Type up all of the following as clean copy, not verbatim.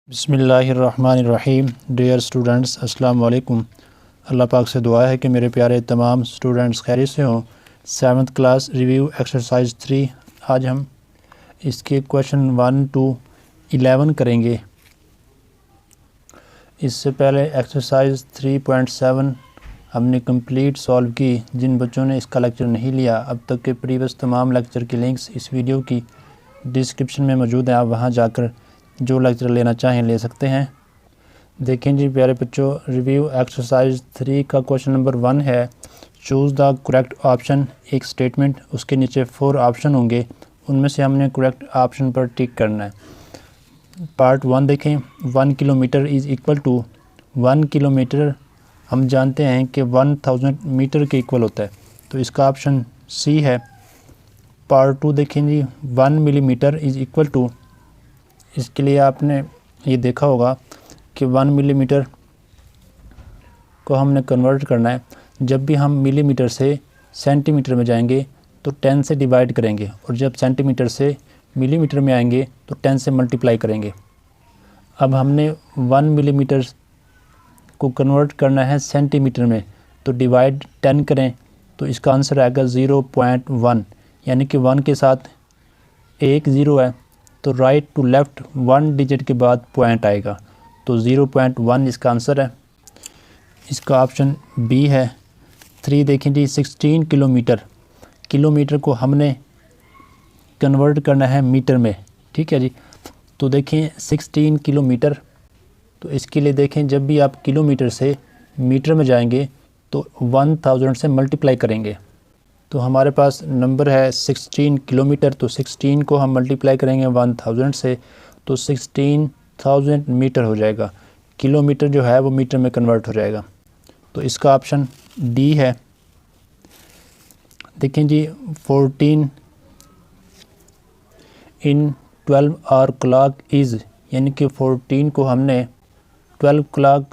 बिस्मिल्लाहिर्रहमानिर्रहीम। Dear students, अस्सलाम वालेकुम। अल्लाह पाक से दुआ है कि मेरे प्यारे तमाम स्टूडेंट्स खैरियत से हों। 7th क्लास रिव्यू एक्सरसाइज 3 आज हम इसके क्वेश्चन 1 to 11 करेंगे। इससे पहले एक्सरसाइज 3.7 हमने कंप्लीट सॉल्व की। जिन बच्चों ने इसका लेक्चर नहीं लिया अब तक के प्रीवियस तमाम लेक्चर की लिंक्स इस वीडियो की डिस्क्रिप्शन में मौजूद है, आप वहां जाकर जो लेक्चर लेना चाहें ले सकते हैं। देखें जी प्यारे बच्चों, रिव्यू एक्सरसाइज 3 का क्वेश्चन नंबर 1 है, चूज़ द करेक्ट ऑप्शन। एक स्टेटमेंट, उसके नीचे 4 ऑप्शन होंगे, उनमें से हमने करेक्ट ऑप्शन पर टिक करना है। पार्ट 1 देखें। 1 kilometre is equal to 1 kilometre हम जानते हैं कि 1000 मीटर के इक्वल होता है, तो इसका ऑप्शन सी है। पार्ट 2 देखें जी। 1 मिलीमीटर इज़ इक्वल टू, इसके लिए आपने ये देखा होगा कि 1 मिलीमीटर को हमने कन्वर्ट करना है। जब भी हम मिलीमीटर से सेंटीमीटर में जाएंगे तो 10 से डिवाइड करेंगे, और जब सेंटीमीटर से मिलीमीटर में आएंगे तो 10 से मल्टीप्लाई करेंगे। अब हमने 1 मिलीमीटर को कन्वर्ट करना है सेंटीमीटर में, तो डिवाइड 10 करें तो इसका आंसर आएगा 0.1, यानी कि 1 के साथ एक ज़ीरो है तो राइट टू लेफ़्ट 1 डिजिट के बाद पॉइंट आएगा, तो 0.1 इसका आंसर है। इसका ऑप्शन बी है। 3 देखें जी। 16 किलोमीटर, किलोमीटर को हमने कन्वर्ट करना है मीटर में, ठीक है जी। तो देखें 16 किलोमीटर, तो इसके लिए देखें जब भी आप किलोमीटर से मीटर में जाएंगे तो 1000 से मल्टीप्लाई करेंगे, तो हमारे पास नंबर है 16 किलोमीटर, तो 16 को हम मल्टीप्लाई करेंगे 1000 से तो 16,000 मीटर हो जाएगा। किलोमीटर जो है वो मीटर में कन्वर्ट हो जाएगा, तो इसका ऑप्शन डी है। देखें जी। 14 इन 12 आवर क्लॉक इज़, यानी कि 14 को हमने 12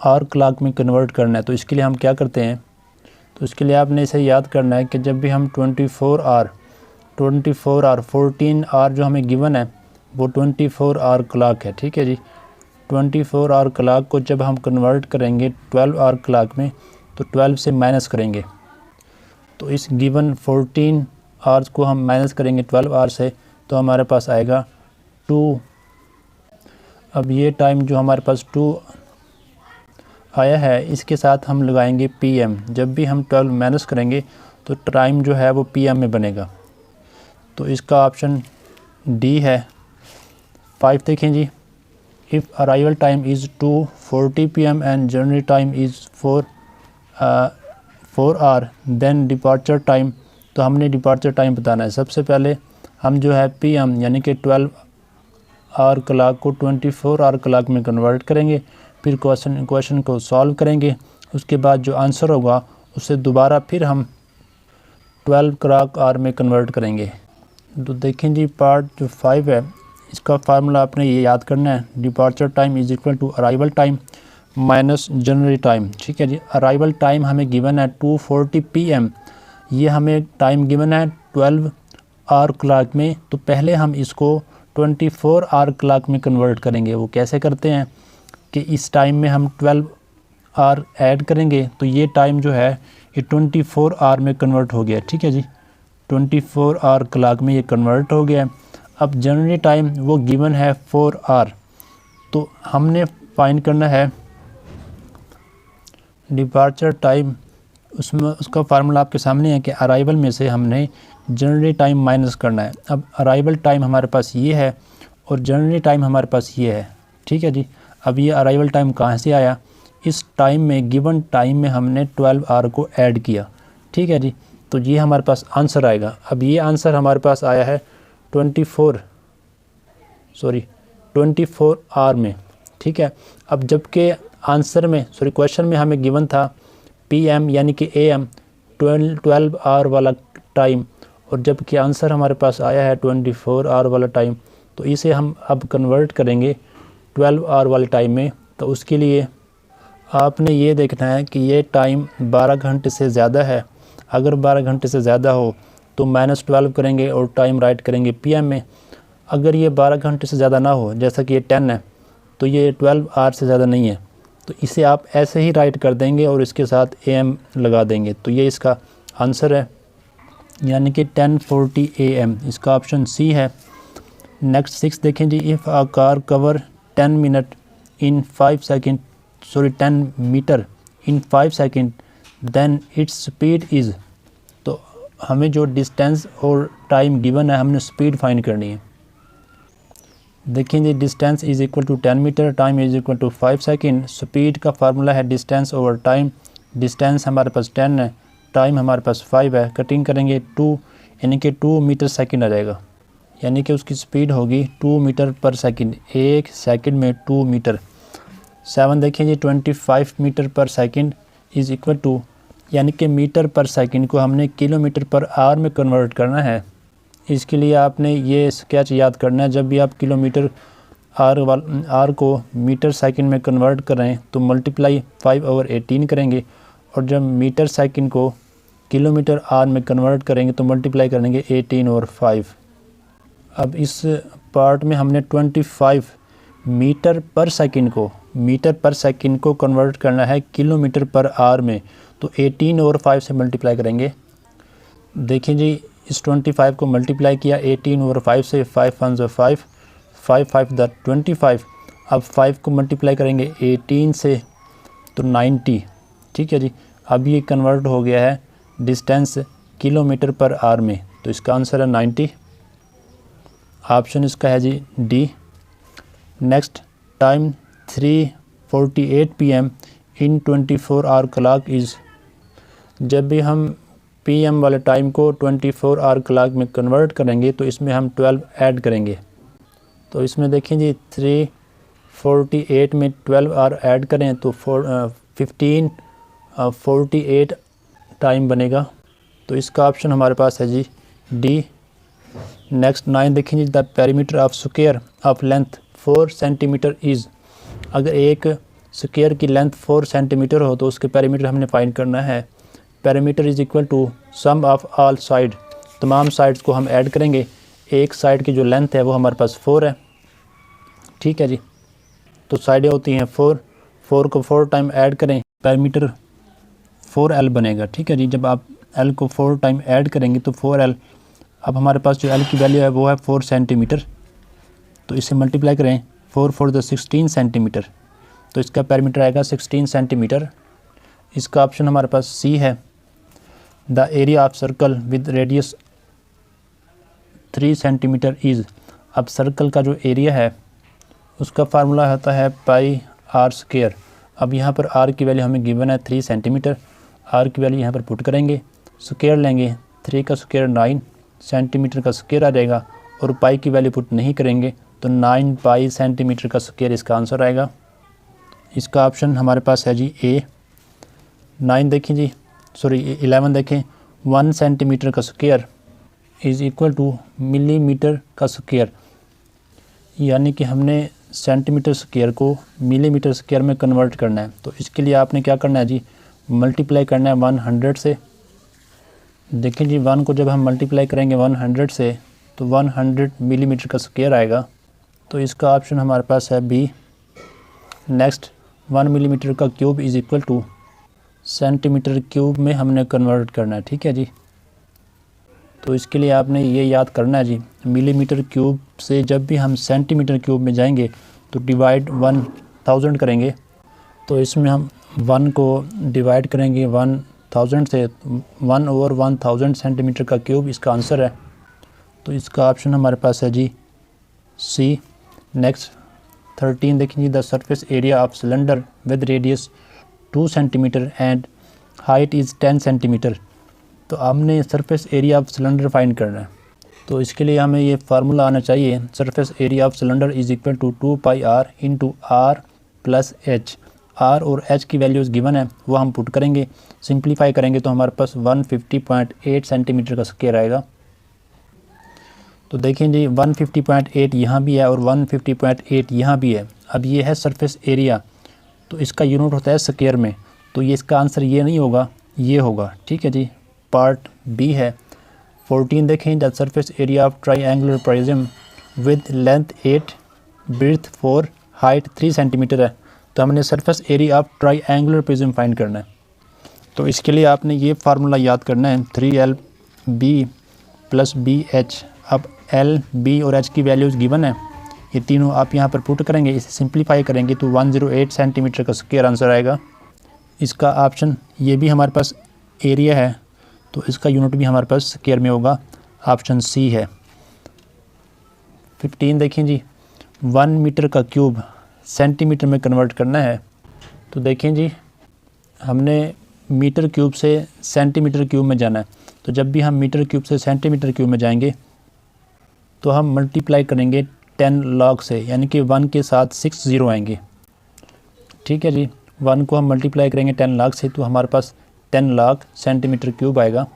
आवर क्लॉक में कन्वर्ट करना है, तो इसके लिए हम क्या करते हैं, तो इसके लिए आपने इसे याद करना है कि जब भी हम 24 आवर 14 आवर जो हमें गिवन है वो 24 आवर क्लॉक है, ठीक है जी। 24 आवर क्लॉक को जब हम कन्वर्ट करेंगे 12 आवर क्लॉक में तो 12 से माइनस करेंगे, तो इस गिवन 14 आवर्स को हम माइनस करेंगे 12 आवर से, तो हमारे पास आएगा 2। अब ये टाइम जो हमारे पास 2 आया है इसके साथ हम लगाएंगे PM। जब भी हम 12 माइनस करेंगे तो टाइम जो है वो PM में बनेगा, तो इसका ऑप्शन डी है। 5 देखें जी। If arrival time is 2:40 PM and journey time is 4 hour then departure time, तो हमने डिपार्चर टाइम बताना है। सबसे पहले हम जो है PM यानी कि 12 आवर क्लॉक को 24 आवर क्लॉक में कन्वर्ट करेंगे, फिर क्वेश्चन को सॉल्व करेंगे, उसके बाद जो आंसर होगा उसे दोबारा फिर हम 12 क्लॉक आवर में कन्वर्ट करेंगे। तो देखें जी। पार्ट जो 5 है इसका फार्मूला आपने ये याद करना है, departure time is equal to arrival time minus general time, ठीक है जी। अराइवल टाइम हमें गिवन है 2:40 PM, ये हमें टाइम गिवन है 12 आवर क्लॉक में, तो पहले हम इसको 24 आवर क्लॉक में कन्वर्ट करेंगे। वो कैसे करते हैं कि इस टाइम में हम 12 आवर ऐड करेंगे तो ये टाइम जो है ये 24 आवर में कन्वर्ट हो गया, ठीक है जी। 24 आवर क्लॉक में ये कन्वर्ट हो गया। अब जनरली टाइम वो गिवन है 4 आवर, तो हमने फाइंड करना है डिपार्चर टाइम। उसमें उसका फार्मूला आपके सामने है कि अराइवल में से हमने जनरली टाइम माइनस करना है। अब अराइवल टाइम हमारे पास ये है और जनरली टाइम हमारे पास ये है, ठीक है जी। अब ये अराइवल टाइम कहाँ से आया, इस टाइम में गिवन टाइम में हमने 12 आवर को ऐड किया, ठीक है जी। तो ये हमारे पास आंसर आएगा। अब ये आंसर हमारे पास आया है 24 आवर में, ठीक है। अब जबकि आंसर में क्वेश्चन में हमें गिवन था PM यानी कि AM 12 आवर वाला टाइम, और जबकि आंसर हमारे पास आया है 24 आवर वाला टाइम, तो इसे हम अब कन्वर्ट करेंगे 12 आवर वाले टाइम में। तो उसके लिए आपने ये देखना है कि ये टाइम 12 घंटे से ज़्यादा है। अगर 12 घंटे से ज़्यादा हो तो -12 करेंगे और टाइम राइट करेंगे PM में। अगर ये 12 घंटे से ज़्यादा ना हो, जैसा कि ये 10 है, तो ये 12 आवर से ज़्यादा नहीं है। तो इसे आप ऐसे ही राइट कर देंगे और इसके साथ AM लगा देंगे, तो ये इसका आंसर है, यानी कि 10:40 AM। इसका ऑप्शन सी है। नेक्स्ट 6 देखें जी, if a car cover 10 minute in 5 second 10 metre in 5 second then it's speed is. तो हमें जो डिस्टेंस और टाइम गिवन है, हमने स्पीड फाइंड करनी है। देखिए जी, distance is equal to 10 metre, time is equal to 5 second. Speed का फार्मूला है डिस्टेंस ओवर टाइम। डिस्टेंस हमारे पास 10 है, टाइम हमारे पास 5 है, कटिंग करेंगे 2, यानी कि 2 मीटर सेकेंड आ जाएगा, यानी कि उसकी स्पीड होगी 2 मीटर पर सेकेंड, 1 सेकेंड में 2 मीटर। 7 देखिए जी, 25 मीटर पर सेकेंड इज़ इक्वल टू, यानी कि मीटर पर सेकेंड को हमने किलोमीटर पर आवर में कन्वर्ट करना है। इसके लिए आपने ये स्केच याद करना है, जब भी आप किलोमीटर आर को मीटर सेकंड में कन्वर्ट करें तो मल्टीप्लाई 5/18 करेंगे, और जब मीटर सेकंड को किलोमीटर आर में कन्वर्ट करेंगे तो मल्टीप्लाई करेंगे 18/5। अब इस पार्ट में हमने 25 मीटर पर सेकंड को कन्वर्ट करना है किलोमीटर पर आर में, तो 18/5 से मल्टीप्लाई करेंगे। देखिए जी, इस 25 को मल्टीप्लाई किया 18/5 से, 5 1 5, 5 5 25। अब 5 को मल्टीप्लाई करेंगे 18 से तो 90। ठीक है जी, अब ये कन्वर्ट हो गया है डिस्टेंस किलोमीटर पर आवर में, तो इसका आंसर है 90। ऑप्शन इसका है G D. Next, time 3:48 PM in 24 hour clock is. जब भी हम PM वाले टाइम को 24 आवर क्लॉक में कन्वर्ट करेंगे तो इसमें हम 12 ऐड करेंगे। तो इसमें देखें जी, 3:48 में 12 आवर ऐड करें तो 15:48 टाइम बनेगा, तो इसका ऑप्शन हमारे पास है जी डी। नेक्स्ट 9 देखें जी, the perimeter of square of length 4 centimetre is. अगर एक स्क्वायर की लेंथ 4 सेंटीमीटर हो तो उसके पेरीमीटर हमने फाइंड करना है। Perimeter is equal to sum of all side, तमाम साइड्स को हम ऐड करेंगे। एक साइड की जो लेंथ है वो हमारे पास 4 है। ठीक है जी, तो साइडें होती हैं 4 को 4 टाइम ऐड करें, पेरीमीटर 4L बनेगा। ठीक है जी, जब आप L को 4 टाइम ऐड करेंगे तो 4L। अब हमारे पास जो L की वैल्यू है वो है 4 सेंटीमीटर, तो इसे मल्टीप्लाई करें 4 4 16 सेंटीमीटर, तो इसका पेरीमीटर आएगा 16 सेंटीमीटर। इसका ऑप्शन हमारे पास सी है। The area of circle with radius 3 centimetre is. अब सर्कल का जो एरिया है उसका फार्मूला होता है πr²। अब यहाँ पर r की वैल्यू हमें गिवन है 3 सेंटीमीटर, r की वैल्यू यहाँ पर पुट करेंगे, स्क्वायर लेंगे, 3 का स्क्वायर 9 सेंटीमीटर का स्क्वायर आ जाएगा, और पाई की वैल्यू पुट नहीं करेंगे तो 9 पाई सेंटीमीटर का स्क्वायर इसका आंसर आएगा। इसका ऑप्शन हमारे पास है जी ए। 11 देखें, 1 सेंटीमीटर का square is equal two millimetre का स्क्वायर, यानी कि हमने सेंटीमीटर स्क्वायर को मिलीमीटर स्क्वायर में कन्वर्ट करना है। तो इसके लिए आपने क्या करना है जी, मल्टीप्लाई करना है 100 से। देखें जी, 1 को जब हम मल्टीप्लाई करेंगे 100 से तो 100 मिलीमीटर का स्क्वायर आएगा, तो इसका ऑप्शन हमारे पास है बी। नेक्स्ट, 1 मिलीमीटर का cube is equal two centimetre cube में हमने कन्वर्ट करना है। ठीक है जी, तो इसके लिए आपने ये याद करना है जी, मिलीमीटर क्यूब से जब भी हम सेंटीमीटर क्यूब में जाएंगे तो डिवाइड 1000 करेंगे, तो इसमें हम 1 को डिवाइड करेंगे 1000 से, 1/1000 सेंटीमीटर का क्यूब इसका आंसर है, तो इसका ऑप्शन हमारे पास है जी सी। नेक्स्ट 13 देखेंगे, the surface area of cylinder with radius 2 centimetre and height is 10 centimetre. तो हमने surface area of cylinder find करना है, तो इसके लिए हमें ये फार्मूला आना चाहिए, surface area of cylinder is equal to 2πr into r plus h. R और एच की वैल्यूज़ गिवन है वो हम पुट करेंगे, सिंप्लीफाई करेंगे तो हमारे पास 150.8 सेंटीमीटर का स्क्वायर आएगा। तो देखें जी, 150.8 यहाँ भी है और 150.8 यहाँ भी है। अब ये है सरफेस एरिया, तो इसका यूनिट होता है स्क्वायर में, तो ये इसका आंसर ये नहीं होगा, ये होगा। ठीक है जी, पार्ट बी है। 14 देखें, the surface area of triangular prism with length 8 breadth 4 height 3 centimetre है, तो हमने surface area of triangular prism find करना है। तो इसके लिए आपने ये फार्मूला याद करना है, 3LB + BH। अब L, B और H की वैल्यूज़ गिवन है, ये तीनों आप यहाँ पर पुट करेंगे, इसे सिंप्लीफाई करेंगे तो 108 सेंटीमीटर का स्क्वायर आंसर आएगा। इसका ऑप्शन ये भी हमारे पास एरिया है, तो इसका यूनिट भी हमारे पास स्क्वायर में होगा, ऑप्शन सी है। 15 देखें जी, 1 मीटर का क्यूब सेंटीमीटर में कन्वर्ट करना है। तो देखें जी, हमने मीटर क्यूब से सेंटीमीटर क्यूब में जाना है, तो जब भी हम मीटर क्यूब से सेंटीमीटर क्यूब में जाएंगे तो हम मल्टीप्लाई करेंगे 10 log से, यानी कि 1 के साथ 6 ज़ीरो आएंगे। ठीक है जी, 1 को हम मल्टीप्लाई करेंगे 10 log से, तो हमारे पास 10 log सेंटीमीटर क्यूब आएगा।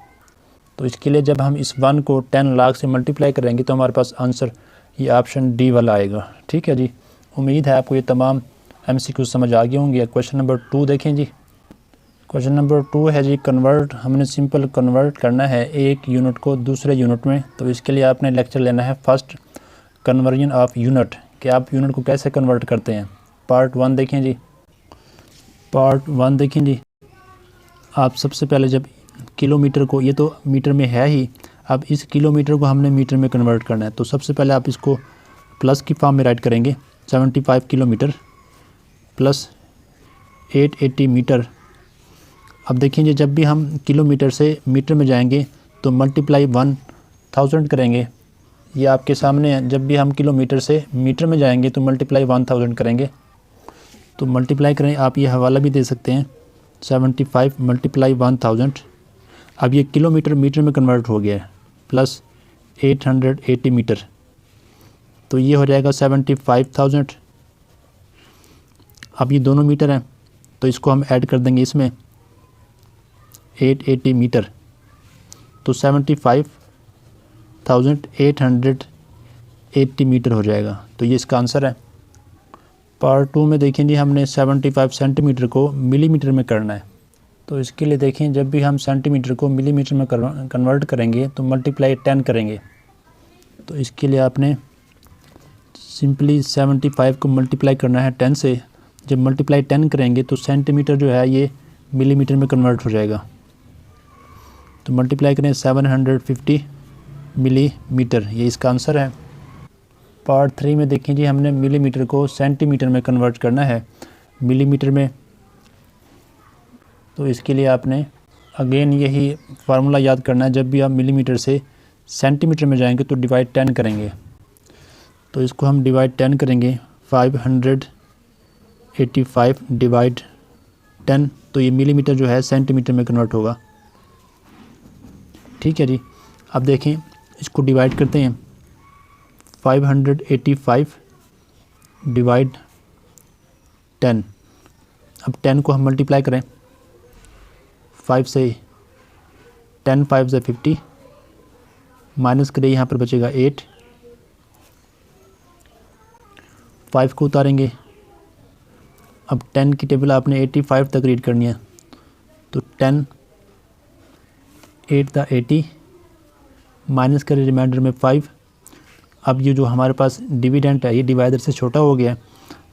तो इसके लिए जब हम इस 1 को 10 log से मल्टीप्लाई करेंगे तो हमारे पास आंसर ये ऑप्शन डी वाला आएगा। ठीक है जी, उम्मीद है आपको ये तमाम MCQ समझ आ गए होंगे। क्वेश्चन नंबर 2 देखें जी। क्वेश्चन नंबर 2 है जी, कन्वर्ट। हमने सिंपल कन्वर्ट करना है एक यूनिट को दूसरे यूनिट में। तो इसके लिए आपने लेक्चर लेना है फर्स्ट कन्वर्जन ऑफ यूनिट, कि आप यूनिट को कैसे कन्वर्ट करते हैं। पार्ट 1 देखें जी। पार्ट 1 देखें जी, आप सबसे पहले जब किलोमीटर को, ये तो मीटर में है ही, अब इस किलोमीटर को हमने मीटर में कन्वर्ट करना है। तो सबसे पहले आप इसको प्लस की फॉर्म में राइट करेंगे, 75 किलोमीटर प्लस 880 मीटर। अब देखिए, जब भी हम किलोमीटर से मीटर में जाएंगे तो मल्टीप्लाई 1000 करेंगे। ये आपके सामने है, जब भी हम किलोमीटर से मीटर में जाएंगे तो मल्टीप्लाई 1000 करेंगे। तो मल्टीप्लाई करें, आप ये हवाला भी दे सकते हैं, 75 मल्टीप्लाई 1000। अब ये किलोमीटर मीटर में कन्वर्ट हो गया है, प्लस 880 मीटर, तो ये हो जाएगा 75,000। अब ये दोनों मीटर हैं, तो इसको हम ऐड कर देंगे इसमें 880 मीटर, तो 75,880 मीटर हो जाएगा। तो ये इसका आंसर है। पार्ट 2 में देखें जी, हमने 75 सेंटीमीटर को मिलीमीटर में करना है। तो इसके लिए देखें, जब भी हम सेंटीमीटर को मिलीमीटर में कन्वर्ट करेंगे तो मल्टीप्लाई 10 करेंगे। तो इसके लिए आपने सिंपली 75 को मल्टीप्लाई करना है 10 से। जब मल्टीप्लाई 10 करेंगे तो सेंटीमीटर जो है ये मिलीमीटर में कन्वर्ट हो जाएगा। तो मल्टीप्लाई करें 750 मिलीमीटर, ये इसका आंसर है। पार्ट 3 में देखें जी, हमने मिलीमीटर को सेंटीमीटर में कन्वर्ट करना है मिलीमीटर में। तो इसके लिए आपने अगेन यही फार्मूला याद करना है, जब भी आप मिलीमीटर से सेंटीमीटर में जाएंगे तो डिवाइड 10 करेंगे। तो इसको हम डिवाइड 10 करेंगे, 585 डिवाइड 10, तो ये मिलीमीटर जो है सेंटीमीटर में कन्वर्ट होगा। ठीक है जी, अब देखें, इसको डिवाइड करते हैं, 585 डिवाइड 10। अब 10 को हम मल्टीप्लाई करें 5 से, 10 5 से 50, माइनस करें, यहाँ पर बचेगा 8, 5 को उतारेंगे। अब 10 की टेबल आपने 85 तक रीड करनी है, तो 10 8 दा 80, माइनस करें रिमाइंडर में 5। अब ये जो हमारे पास डिविडेंट है ये डिवाइडर से छोटा हो गया,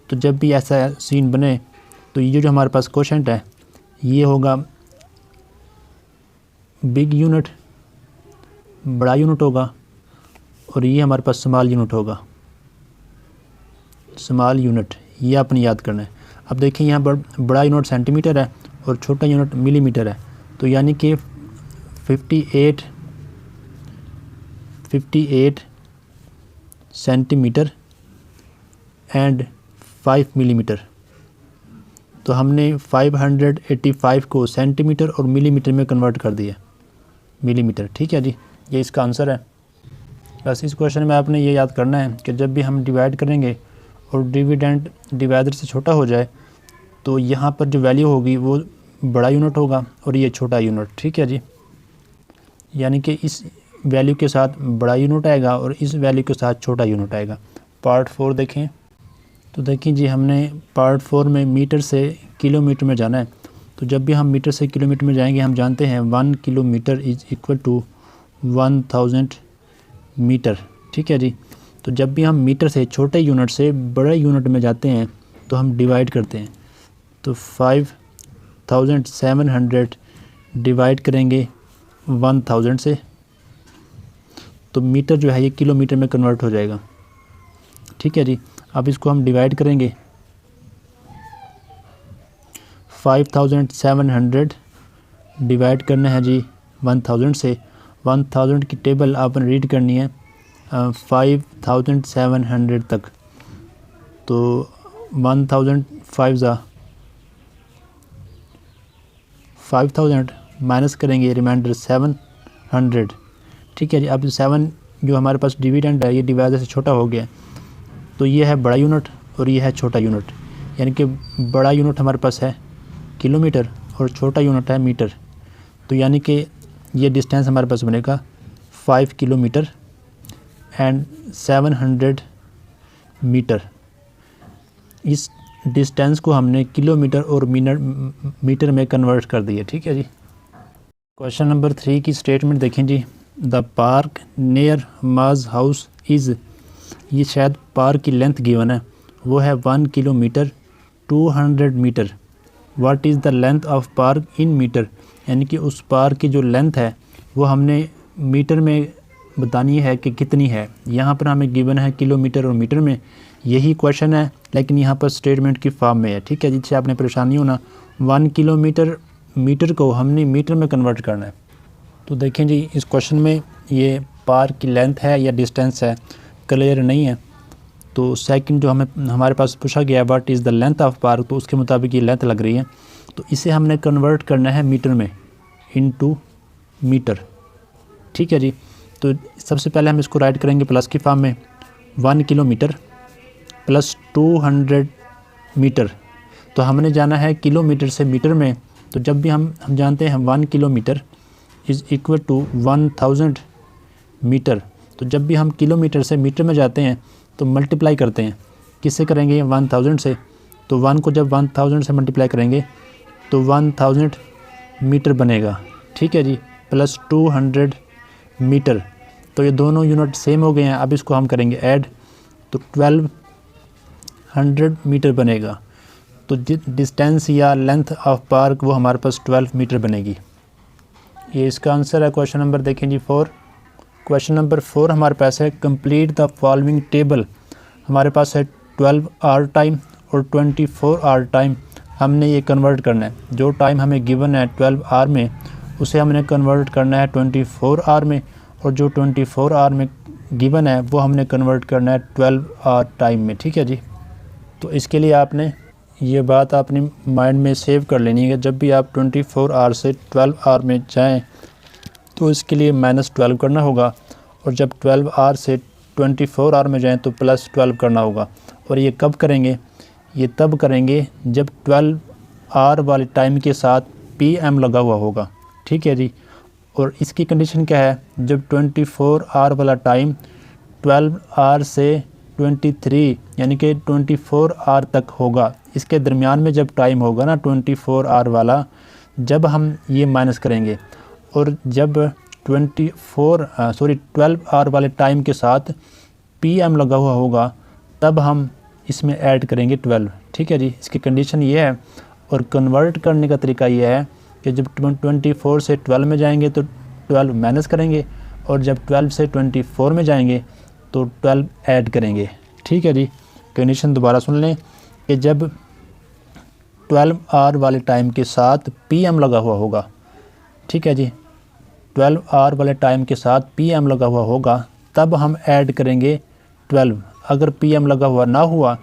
तो जब भी ऐसा सीन बने तो ये जो हमारे पास कोशेंट है ये होगा बिग यूनिट, बड़ा यूनिट होगा, और ये हमारे पास स्मॉल यूनिट होगा, स्मॉल यूनिट। ये आपने याद करना है। अब देखिए, यहाँ पर बड़ा यूनिट सेंटीमीटर है और छोटा यूनिट मिलीमीटर है, तो यानी कि 58 सेंटीमीटर एंड 5 मिलीमीटर। तो हमने 585 को सेंटीमीटर और मिलीमीटर में कन्वर्ट कर दिया, मिलीमीटर। ठीक है जी, ये इसका आंसर है। बस इस क्वेश्चन में आपने ये याद करना है कि जब भी हम डिवाइड करेंगे और डिविडेंड डिवाइडर से छोटा हो जाए तो यहाँ पर जो वैल्यू होगी वो बड़ा यूनिट होगा और ये छोटा यूनिट। ठीक है जी, यानी कि इस वैल्यू के साथ बड़ा यूनिट आएगा और इस वैल्यू के साथ छोटा यूनिट आएगा। पार्ट 4 देखें। तो देखिए जी, हमने पार्ट 4 में मीटर से किलोमीटर में जाना है। तो जब भी हम मीटर से किलोमीटर में जाएंगे, हम जानते हैं 1 kilometre is equal to 1000 metre. ठीक है जी, तो जब भी हम मीटर से छोटे यूनिट से बड़े यूनिट में जाते हैं तो हम डिवाइड करते हैं। तो 5700 डिवाइड करेंगे 1000 से, तो मीटर जो है ये किलोमीटर में कन्वर्ट हो जाएगा। ठीक है जी, अब इसको हम डिवाइड करेंगे 5700 डिवाइड करना है जी 1000 से। 1000 की टेबल आपने रीड करनी है 5700 तक। तो 1000 5000 माइनस करेंगे, रिमाइंडर 700। ठीक है जी, अब 7 जो हमारे पास डिविडेंड है ये डिवाइडर से छोटा हो गया, तो ये है बड़ा यूनिट और ये है छोटा यूनिट, यानी कि बड़ा यूनिट हमारे पास है किलोमीटर और छोटा यूनिट है मीटर। तो यानी कि ये डिस्टेंस हमारे पास बनेगा 5 किलोमीटर एंड 700 मीटर। इस डिस्टेंस को हमने किलोमीटर और मीटर में कन्वर्ट कर दिया। ठीक है जी। क्वेश्चन नंबर 3 की स्टेटमेंट देखें जी। द पार्क नियर माज हाउस इज़, ये शायद पार्क की लेंथ गिवन है, वो है 1 kilometre 200 metre. What is the length of park in metre, यानी कि उस पार्क की जो लेंथ है वो हमने मीटर में बतानी है कि कितनी है। यहाँ पर हमें गिवन है किलोमीटर और मीटर में, यही क्वेश्चन है लेकिन यहाँ पर स्टेटमेंट की फॉर्म में है। ठीक है, जिससे आपने परेशानी होना, 1 किलोमीटर मीटर को हमने मीटर में कन्वर्ट करना है। तो देखें जी, इस क्वेश्चन में ये पार्क की लेंथ है या डिस्टेंस है क्लियर नहीं है। तो सेकंड जो हमारे पास पूछा गया what is the length of park, तो उसके मुताबिक ये लेंथ लग रही है। तो इसे हमने कन्वर्ट करना है मीटर में, इनटू मीटर। ठीक है जी। तो सबसे पहले हम इसको राइट करेंगे प्लस की फॉर्म में, 1 किलोमीटर प्लस 200 मीटर। तो हमने जाना है किलोमीटर से मीटर में, तो जब भी हम जानते हैं 1 kilometre is equal to 1000 metre. तो जब भी हम किलोमीटर से मीटर में जाते हैं तो मल्टीप्लाई करते हैं, किससे करेंगे 1000 से। तो 1 को जब 1000 से मल्टीप्लाई करेंगे तो 1000 मीटर बनेगा। ठीक है जी, प्लस 200 मीटर। तो ये दोनों यूनिट सेम हो गए हैं। अब इसको हम करेंगे ऐड, तो 1200 मीटर बनेगा। तो डिस्टेंस या लेंथ ऑफ पार्क वो हमारे पास 12 मीटर बनेगी। ये इसका आंसर है। क्वेश्चन नंबर देखें जी 4। क्वेश्चन नंबर 4 हमारे पास है कंप्लीट द फॉलोइंग टेबल। हमारे पास है 12 आवर टाइम और 24 आवर टाइम। हमने ये कन्वर्ट करना है, जो टाइम हमें गिवन है 12 आवर में उसे हमने कन्वर्ट करना है 24 आवर में, और जो 24 आवर में गिवन है वो हमने कन्वर्ट करना है 12 आवर टाइम में। ठीक है जी। तो इसके लिए आपने ये बात अपनी माइंड में सेव कर लेनी है, जब भी आप 24 आवर से 12 आवर में जाएं तो इसके लिए -12 करना होगा, और जब 12 आवर से 24 आवर में जाएं तो +12 करना होगा। और ये कब करेंगे, ये तब करेंगे जब 12 आवर वाले टाइम के साथ PM लगा हुआ होगा। ठीक है जी। और इसकी कंडीशन क्या है, जब 24 आवर वाला टाइम 12 आवर से 23 यानी कि 24 आवर तक होगा, इसके दरमियान में जब टाइम होगा ना 24 आवर वाला, जब हम ये माइनस करेंगे, और जब 12 आवर वाले टाइम के साथ PM लगा हुआ होगा तब हम इसमें ऐड करेंगे 12। ठीक है जी, इसकी कंडीशन ये है। और कन्वर्ट करने का तरीका ये है कि जब 24 से 12 में जाएंगे तो 12 माइनस करेंगे, और जब 12 से 24 में जाएंगे तो 12 ऐड करेंगे। ठीक है जी। कंडीशन दोबारा सुन लें कि जब 12 आवर वाले टाइम के साथ PM लगा हुआ होगा, ठीक है जी, 12 आवर वाले टाइम के साथ PM लगा हुआ होगा तब हम ऐड करेंगे 12। अगर PM लगा हुआ ना हुआ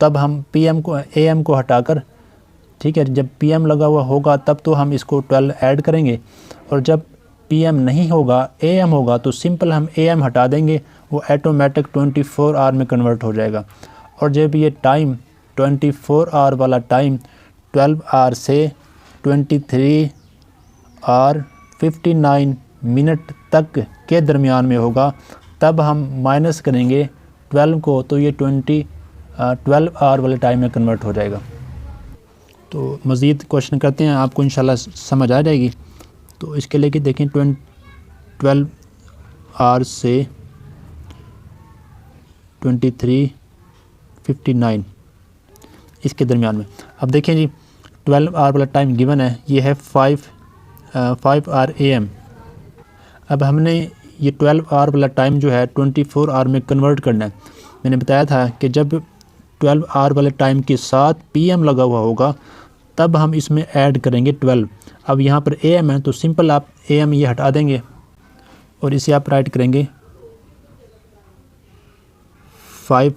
तब हम AM को हटाकर, ठीक है, जब PM लगा हुआ होगा तब तो हम इसको 12 ऐड करेंगे, और जब PM नहीं होगा AM होगा तो सिंपल हम AM हटा देंगे, वो ऑटोमेटिक 24 आवर में कन्वर्ट हो जाएगा। और जब ये टाइम 24 आवर वाला टाइम 12 आवर से 23 आवर 59 मिनट तक के दरमियान में होगा, तब हम माइनस करेंगे 12 को, तो ये 12 आवर वाले टाइम में कन्वर्ट हो जाएगा। तो मज़ीद क्वेश्चन करते हैं, आपको इंशाल्लाह समझ आ जाएगी। तो इसके लिए कि देखें 12 आवर से 23:59 इसके दरमियान में। अब देखें जी 12 आवर वाला टाइम गिवन है, ये है 5 आवर AM। अब हमने ये 12 आवर वाला टाइम जो है 24 आवर में कन्वर्ट करना है। मैंने बताया था कि जब 12 आवर वाले टाइम के साथ PM लगा हुआ होगा तब हम इसमें ऐड करेंगे 12। अब यहाँ पर AM है तो सिंपल आप AM ये हटा देंगे और इसे आप राइट करेंगे 5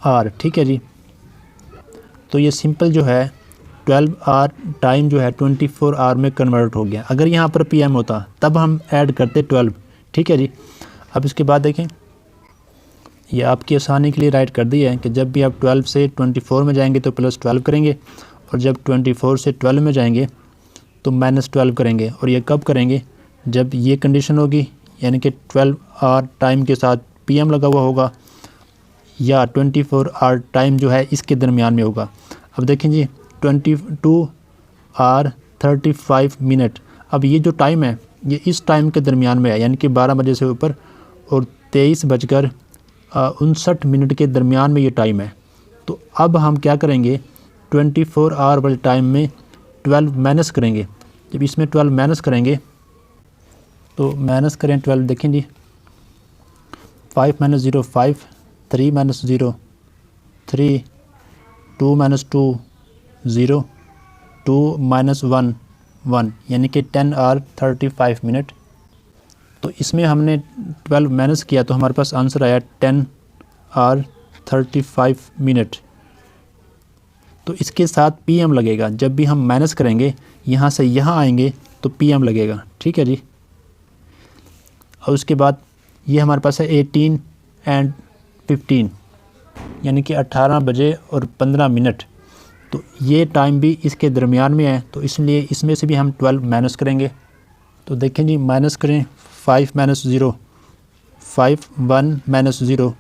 आवर। ठीक है जी, तो ये सिंपल जो है 12 आवर टाइम जो है 24 आवर में कन्वर्ट हो गया। अगर यहाँ पर PM होता तब हम ऐड करते 12। ठीक है जी, अब इसके बाद देखें, ये आपकी आसानी के लिए राइट कर दिया है कि जब भी आप 12 से 24 में जाएंगे तो +12 करेंगे और जब 24 से 12 में जाएंगे तो -12 करेंगे। और ये कब करेंगे? जब ये कंडीशन होगी, यानी कि 12 आवर टाइम के साथ PM लगा हुआ होगा या 24 आवर टाइम जो है इसके दरमियान में होगा। अब देखें जी 22 आवर 35 मिनट। अब ये जो टाइम है ये इस टाइम के दरमियान में है, यानी कि 12 बजे से ऊपर और 23:59 के दरमियान में ये टाइम है। तो अब हम क्या करेंगे, 24 आवर वाले टाइम में 12 माइनस करेंगे। जब इसमें 12 माइनस करेंगे तो माइनस करें 12, देखें जी 5 - 0 5, 3 - 0 3, 2 - 2 0, 2 - 1 1, यानी कि 10 आवर 35 मिनट। तो इसमें हमने 12 माइनस किया तो हमारे पास आंसर आया 10 आवर 35 मिनट। तो इसके साथ PM लगेगा। जब भी हम माइनस करेंगे यहाँ से यहाँ आएंगे तो PM लगेगा। ठीक है जी, और उसके बाद ये हमारे पास है 18 और 15, यानी कि 18 बजे और 15 मिनट। तो ये टाइम भी इसके दरमियान में है, तो इसलिए इसमें से भी हम 12 माइनस करेंगे। तो देखें जी, माइनस करें 5 - 0 5, 1 - 0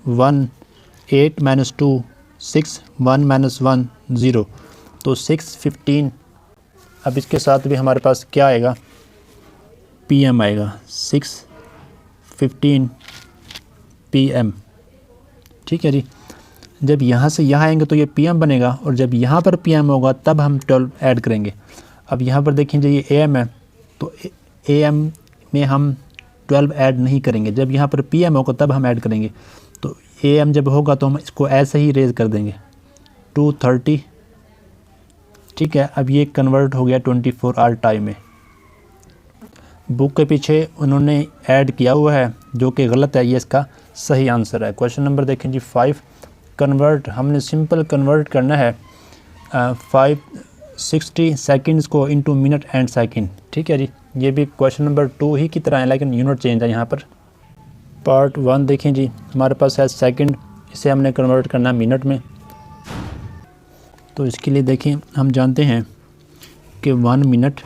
1, 8 - 2 6, 1 - 1 0, तो 6:15। अब इसके साथ भी हमारे पास क्या आएगा, PM आएगा, 6:15 PM। ठीक है जी, जब यहाँ से यहाँ आएंगे तो ये PM बनेगा और जब यहाँ पर PM होगा तब हम 12 ऐड करेंगे। अब यहाँ पर देखें जी ये AM है तो AM में हम 12 ऐड नहीं करेंगे। जब यहाँ पर PM होगा तब हम ऐड करेंगे। तो AM जब होगा तो हम इसको ऐसे ही रेज कर देंगे 2:30। ठीक है, अब ये कन्वर्ट हो गया 24 आवर टाइम में। बुक के पीछे उन्होंने ऐड किया हुआ है जो कि गलत है, ये इसका सही आंसर है। क्वेश्चन नंबर देखें जी 5, कन्वर्ट। हमने सिंपल कन्वर्ट करना है 560 सेकंड्स को इनटू मिनट एंड सेकंड। ठीक है जी, ये भी क्वेश्चन नंबर 2 ही की तरह है लेकिन यूनिट चेंज है यहाँ पर। पार्ट 1 देखें जी, हमारे पास है सेकंड, इसे हमने कन्वर्ट करना है मिनट में। तो इसके लिए देखें, हम जानते हैं कि 1 minute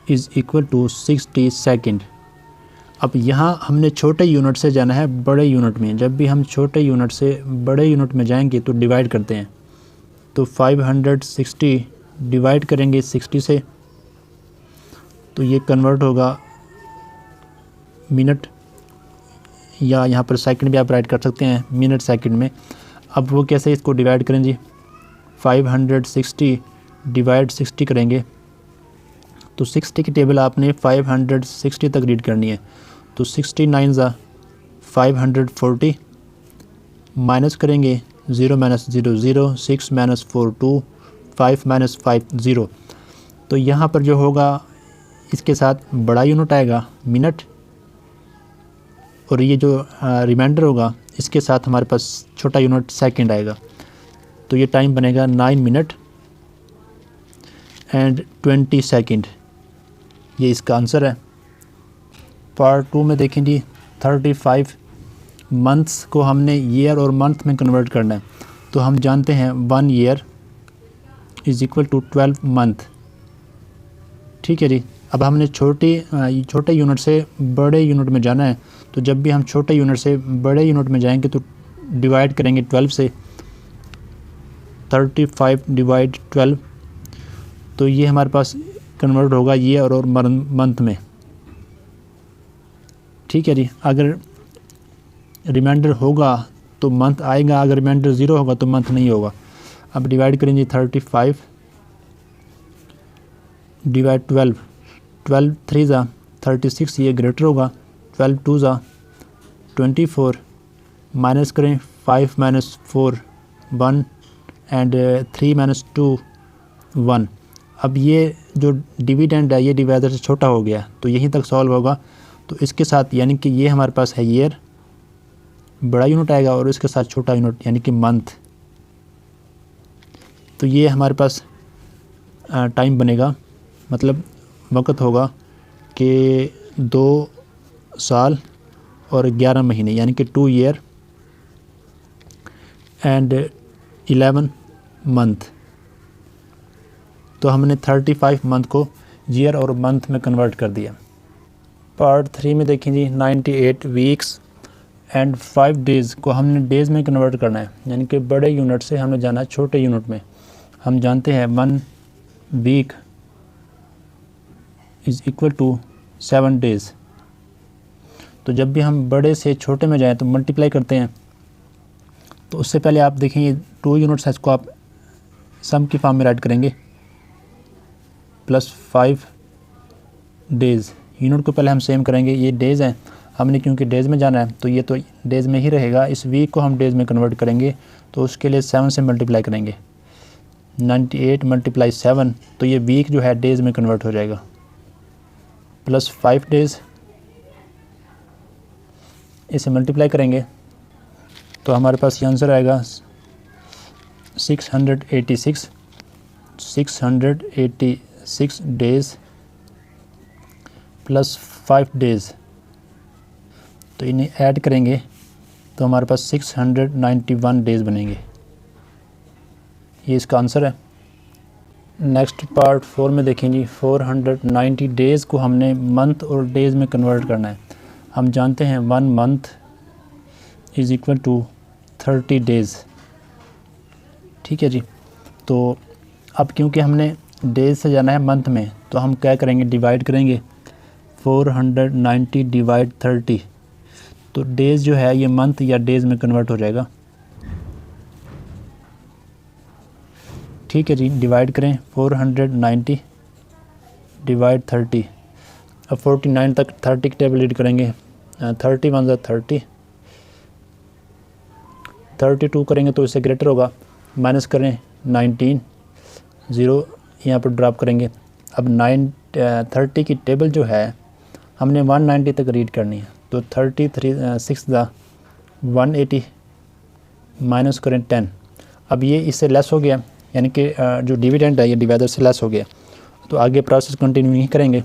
is equal to 60 second. अब यहाँ हमने छोटे यूनिट से जाना है बड़े यूनिट में। जब भी हम छोटे यूनिट से बड़े यूनिट में जाएंगे तो डिवाइड करते हैं। तो 560 डिवाइड करेंगे 60 से तो ये कन्वर्ट होगा मिनट, या यहाँ पर सेकंड भी आप राइट कर सकते हैं मिनट सेकंड में। अब वो कैसे इसको डिवाइड करें जी, 560 डिवाइड 60 करेंगे तो 60 की टेबल आपने 560 तक रीड करनी है। तो 69 540 माइनस करेंगे 0 - 0 0, 6 - 4 2, 5 - 5 0। तो यहाँ पर जो होगा इसके साथ बड़ा यूनिट आएगा मिनट और ये जो रिमाइंडर होगा इसके साथ हमारे पास छोटा यूनिट सेकंड आएगा। तो ये टाइम बनेगा 9 मिनट एंड 20 सेकंड। ये इसका आंसर है। पार्ट 2 में देखें जी 35 मंथ्स को हमने ईयर और मंथ में कन्वर्ट करना है। तो हम जानते हैं 1 year is equal to 12 month. ठीक है जी, अब हमने छोटे यूनिट से बड़े यूनिट में जाना है। तो जब भी हम छोटे यूनिट से बड़े यूनिट में जाएंगे तो डिवाइड करेंगे 12 से, 35 डिवाइड 12, तो ये हमारे पास कन्वर्ट होगा ईयर और मंथ में। ठीक है जी। अगर रिमाइंडर होगा तो मंथ आएगा, अगर रिमाइंडर 0 होगा तो मंथ नहीं होगा। अब डिवाइड करेंगे 35 डिवाइड 12, 12 3 ज़ा 36, ये ग्रेटर होगा। 12 2 ज़ा 24, माइनस करें 5 माइनस 4 1 एंड 3 माइनस 2 1। अब ये जो डिविडेंड है ये डिवाइडर से छोटा हो गया, तो यहीं तक सॉल्व होगा। तो इसके साथ यानी कि ये हमारे पास है ईयर, बड़ा यूनिट आएगा, और इसके साथ छोटा यूनिट यानी कि मंथ। तो ये हमारे पास टाइम बनेगा, मतलब वक्त होगा कि 2 साल और 11 महीने, यानी कि 2 ईयर एंड 11 मंथ। तो हमने 35 मंथ को ईयर और मंथ में कन्वर्ट कर दिया। पार्ट 3 में देखें जी, 98 वीक्स एंड 5 डेज़ को हमने डेज़ में कन्वर्ट करना है, यानी कि बड़े यूनिट से हमने जाना है छोटे यूनिट में। हम जानते हैं 1 week is equal to 7 days. तो जब भी हम बड़े से छोटे में जाएं तो मल्टीप्लाई करते हैं। तो उससे पहले आप देखें ये 2 यूनिट्स है, इसको आप सम की फॉर्म में राइट करेंगे, प्लस 5 डेज़। यूनिट को पहले हम सेम करेंगे, ये डेज़ हैं, हमने क्योंकि डेज़ में जाना है तो ये तो डेज़ में ही रहेगा। इस वीक को हम डेज़ में कन्वर्ट करेंगे, तो उसके लिए 7 से मल्टीप्लाई करेंगे। 98 मल्टीप्लाई 7, तो ये वीक जो है डेज़ में कन्वर्ट हो जाएगा, प्लस 5 डेज़। इसे मल्टीप्लाई करेंगे तो हमारे पास ये आंसर आएगा 686 डेज़ प्लस 5 डेज़। तो इन्हें ऐड करेंगे तो हमारे पास 691 डेज़ बनेंगे। ये इसका आंसर है। नेक्स्ट पार्ट 4 में देखेंगे, 490 डेज़ को हमने मंथ और डेज़ में कन्वर्ट करना है। हम जानते हैं 1 month is equal to 30 days, ठीक है जी। तो अब क्योंकि हमने डेज़ से जाना है मंथ में, तो हम क्या करेंगे, डिवाइड करेंगे 490 डिवाइड 30। तो डेज़ जो है ये मंथ या डेज़ में कन्वर्ट हो जाएगा, ठीक है जी। डिवाइड करें 490 डिवाइड 30। अब 49 तक 30 की टेबल रीड करेंगे, 30 1 ज़ा 30, 32 करेंगे तो इससे ग्रेटर होगा, माइनस करें 19, 0 यहाँ पर ड्रॉप करेंगे। अब 30 की टेबल जो है हमने 190 तक रीड करनी है, तो 33 6 ज़ा 180, माइनस करें 10। अब ये इससे लेस हो गया, यानी कि जो डिविडेंड है ये डिवाइडर से लेस हो गया, तो आगे प्रोसेस कंटिन्यू नहीं करेंगे।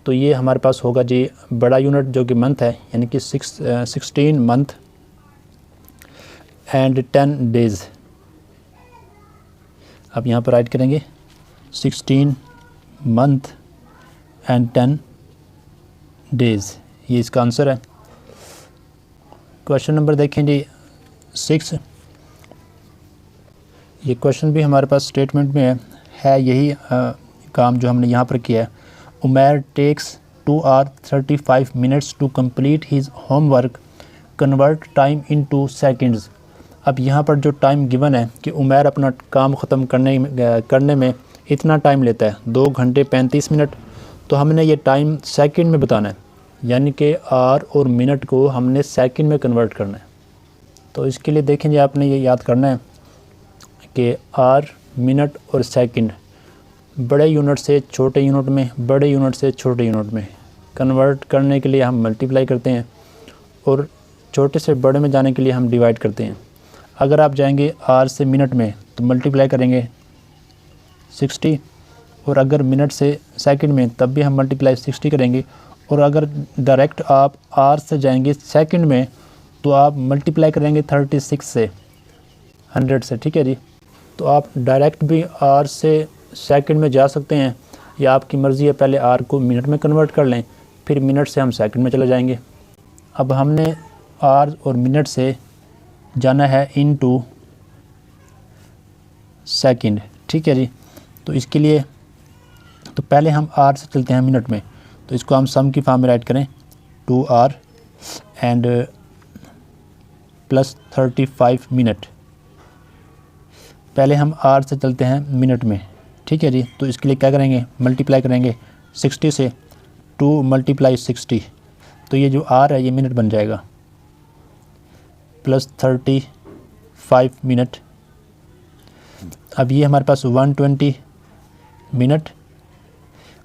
तो ये हमारे पास होगा जी बड़ा यूनिट जो कि मंथ है, यानी कि 16 मंथ एंड 10 डेज़। अब यहाँ पर राइट करेंगे 16 मंथ एंड 10 डेज़, ये इसका आंसर है। क्वेश्चन नंबर देखें जी 6। ये क्वेश्चन भी हमारे पास स्टेटमेंट में है यही काम जो हमने यहाँ पर किया है। Umair takes 2 hours 35 minutes to complete his homework, convert time into seconds. अब यहाँ पर जो टाइम गिवन है कि उमैर अपना काम ख़त्म करने में इतना टाइम लेता है, 2 घंटे 35 मिनट, तो हमने ये टाइम सेकंड में बताना है, यानी कि आर और मिनट को हमने सेकंड में कन्वर्ट करना है। तो इसके लिए देखेंगे आपने ये याद करना है कि आर, मिनट और सेकंड बड़े यूनिट से छोटे यूनिट में, बड़े यूनिट से छोटे यूनिट में कन्वर्ट करने के लिए हम मल्टीप्लाई करते हैं, और छोटे से बड़े में जाने के लिए हम डिवाइड करते हैं। अगर आप जाएंगे आर से मिनट में तो मल्टीप्लाई करेंगे 60, और अगर मिनट से सेकंड में तब भी हम मल्टीप्लाई 60 करेंगे। और अगर डायरेक्ट आप आर से जाएंगे सेकंड में तो आप मल्टीप्लाई करेंगे 36 से, 100 से, ठीक है जी। तो आप डायरेक्ट भी आर से सेकंड में जा सकते हैं, या आपकी मर्ज़ी है पहले आर को मिनट में कन्वर्ट कर लें, फिर मिनट से हम सेकंड में चले जाएंगे। अब हमने आर और मिनट से जाना है इनटू सेकंड, ठीक है जी। तो इसके लिए तो पहले हम आर से चलते हैं मिनट में, तो इसको हम सम की फॉर्म में राइट करें, 2 आवर एंड प्लस 35 मिनट। पहले हम आवर से चलते हैं मिनट में, ठीक है जी। तो इसके लिए क्या करेंगे, मल्टीप्लाई करेंगे 60 से, 2 × 60, तो ये जो आवर है ये मिनट बन जाएगा, प्लस 35 मिनट। अब ये हमारे पास 120 मिनट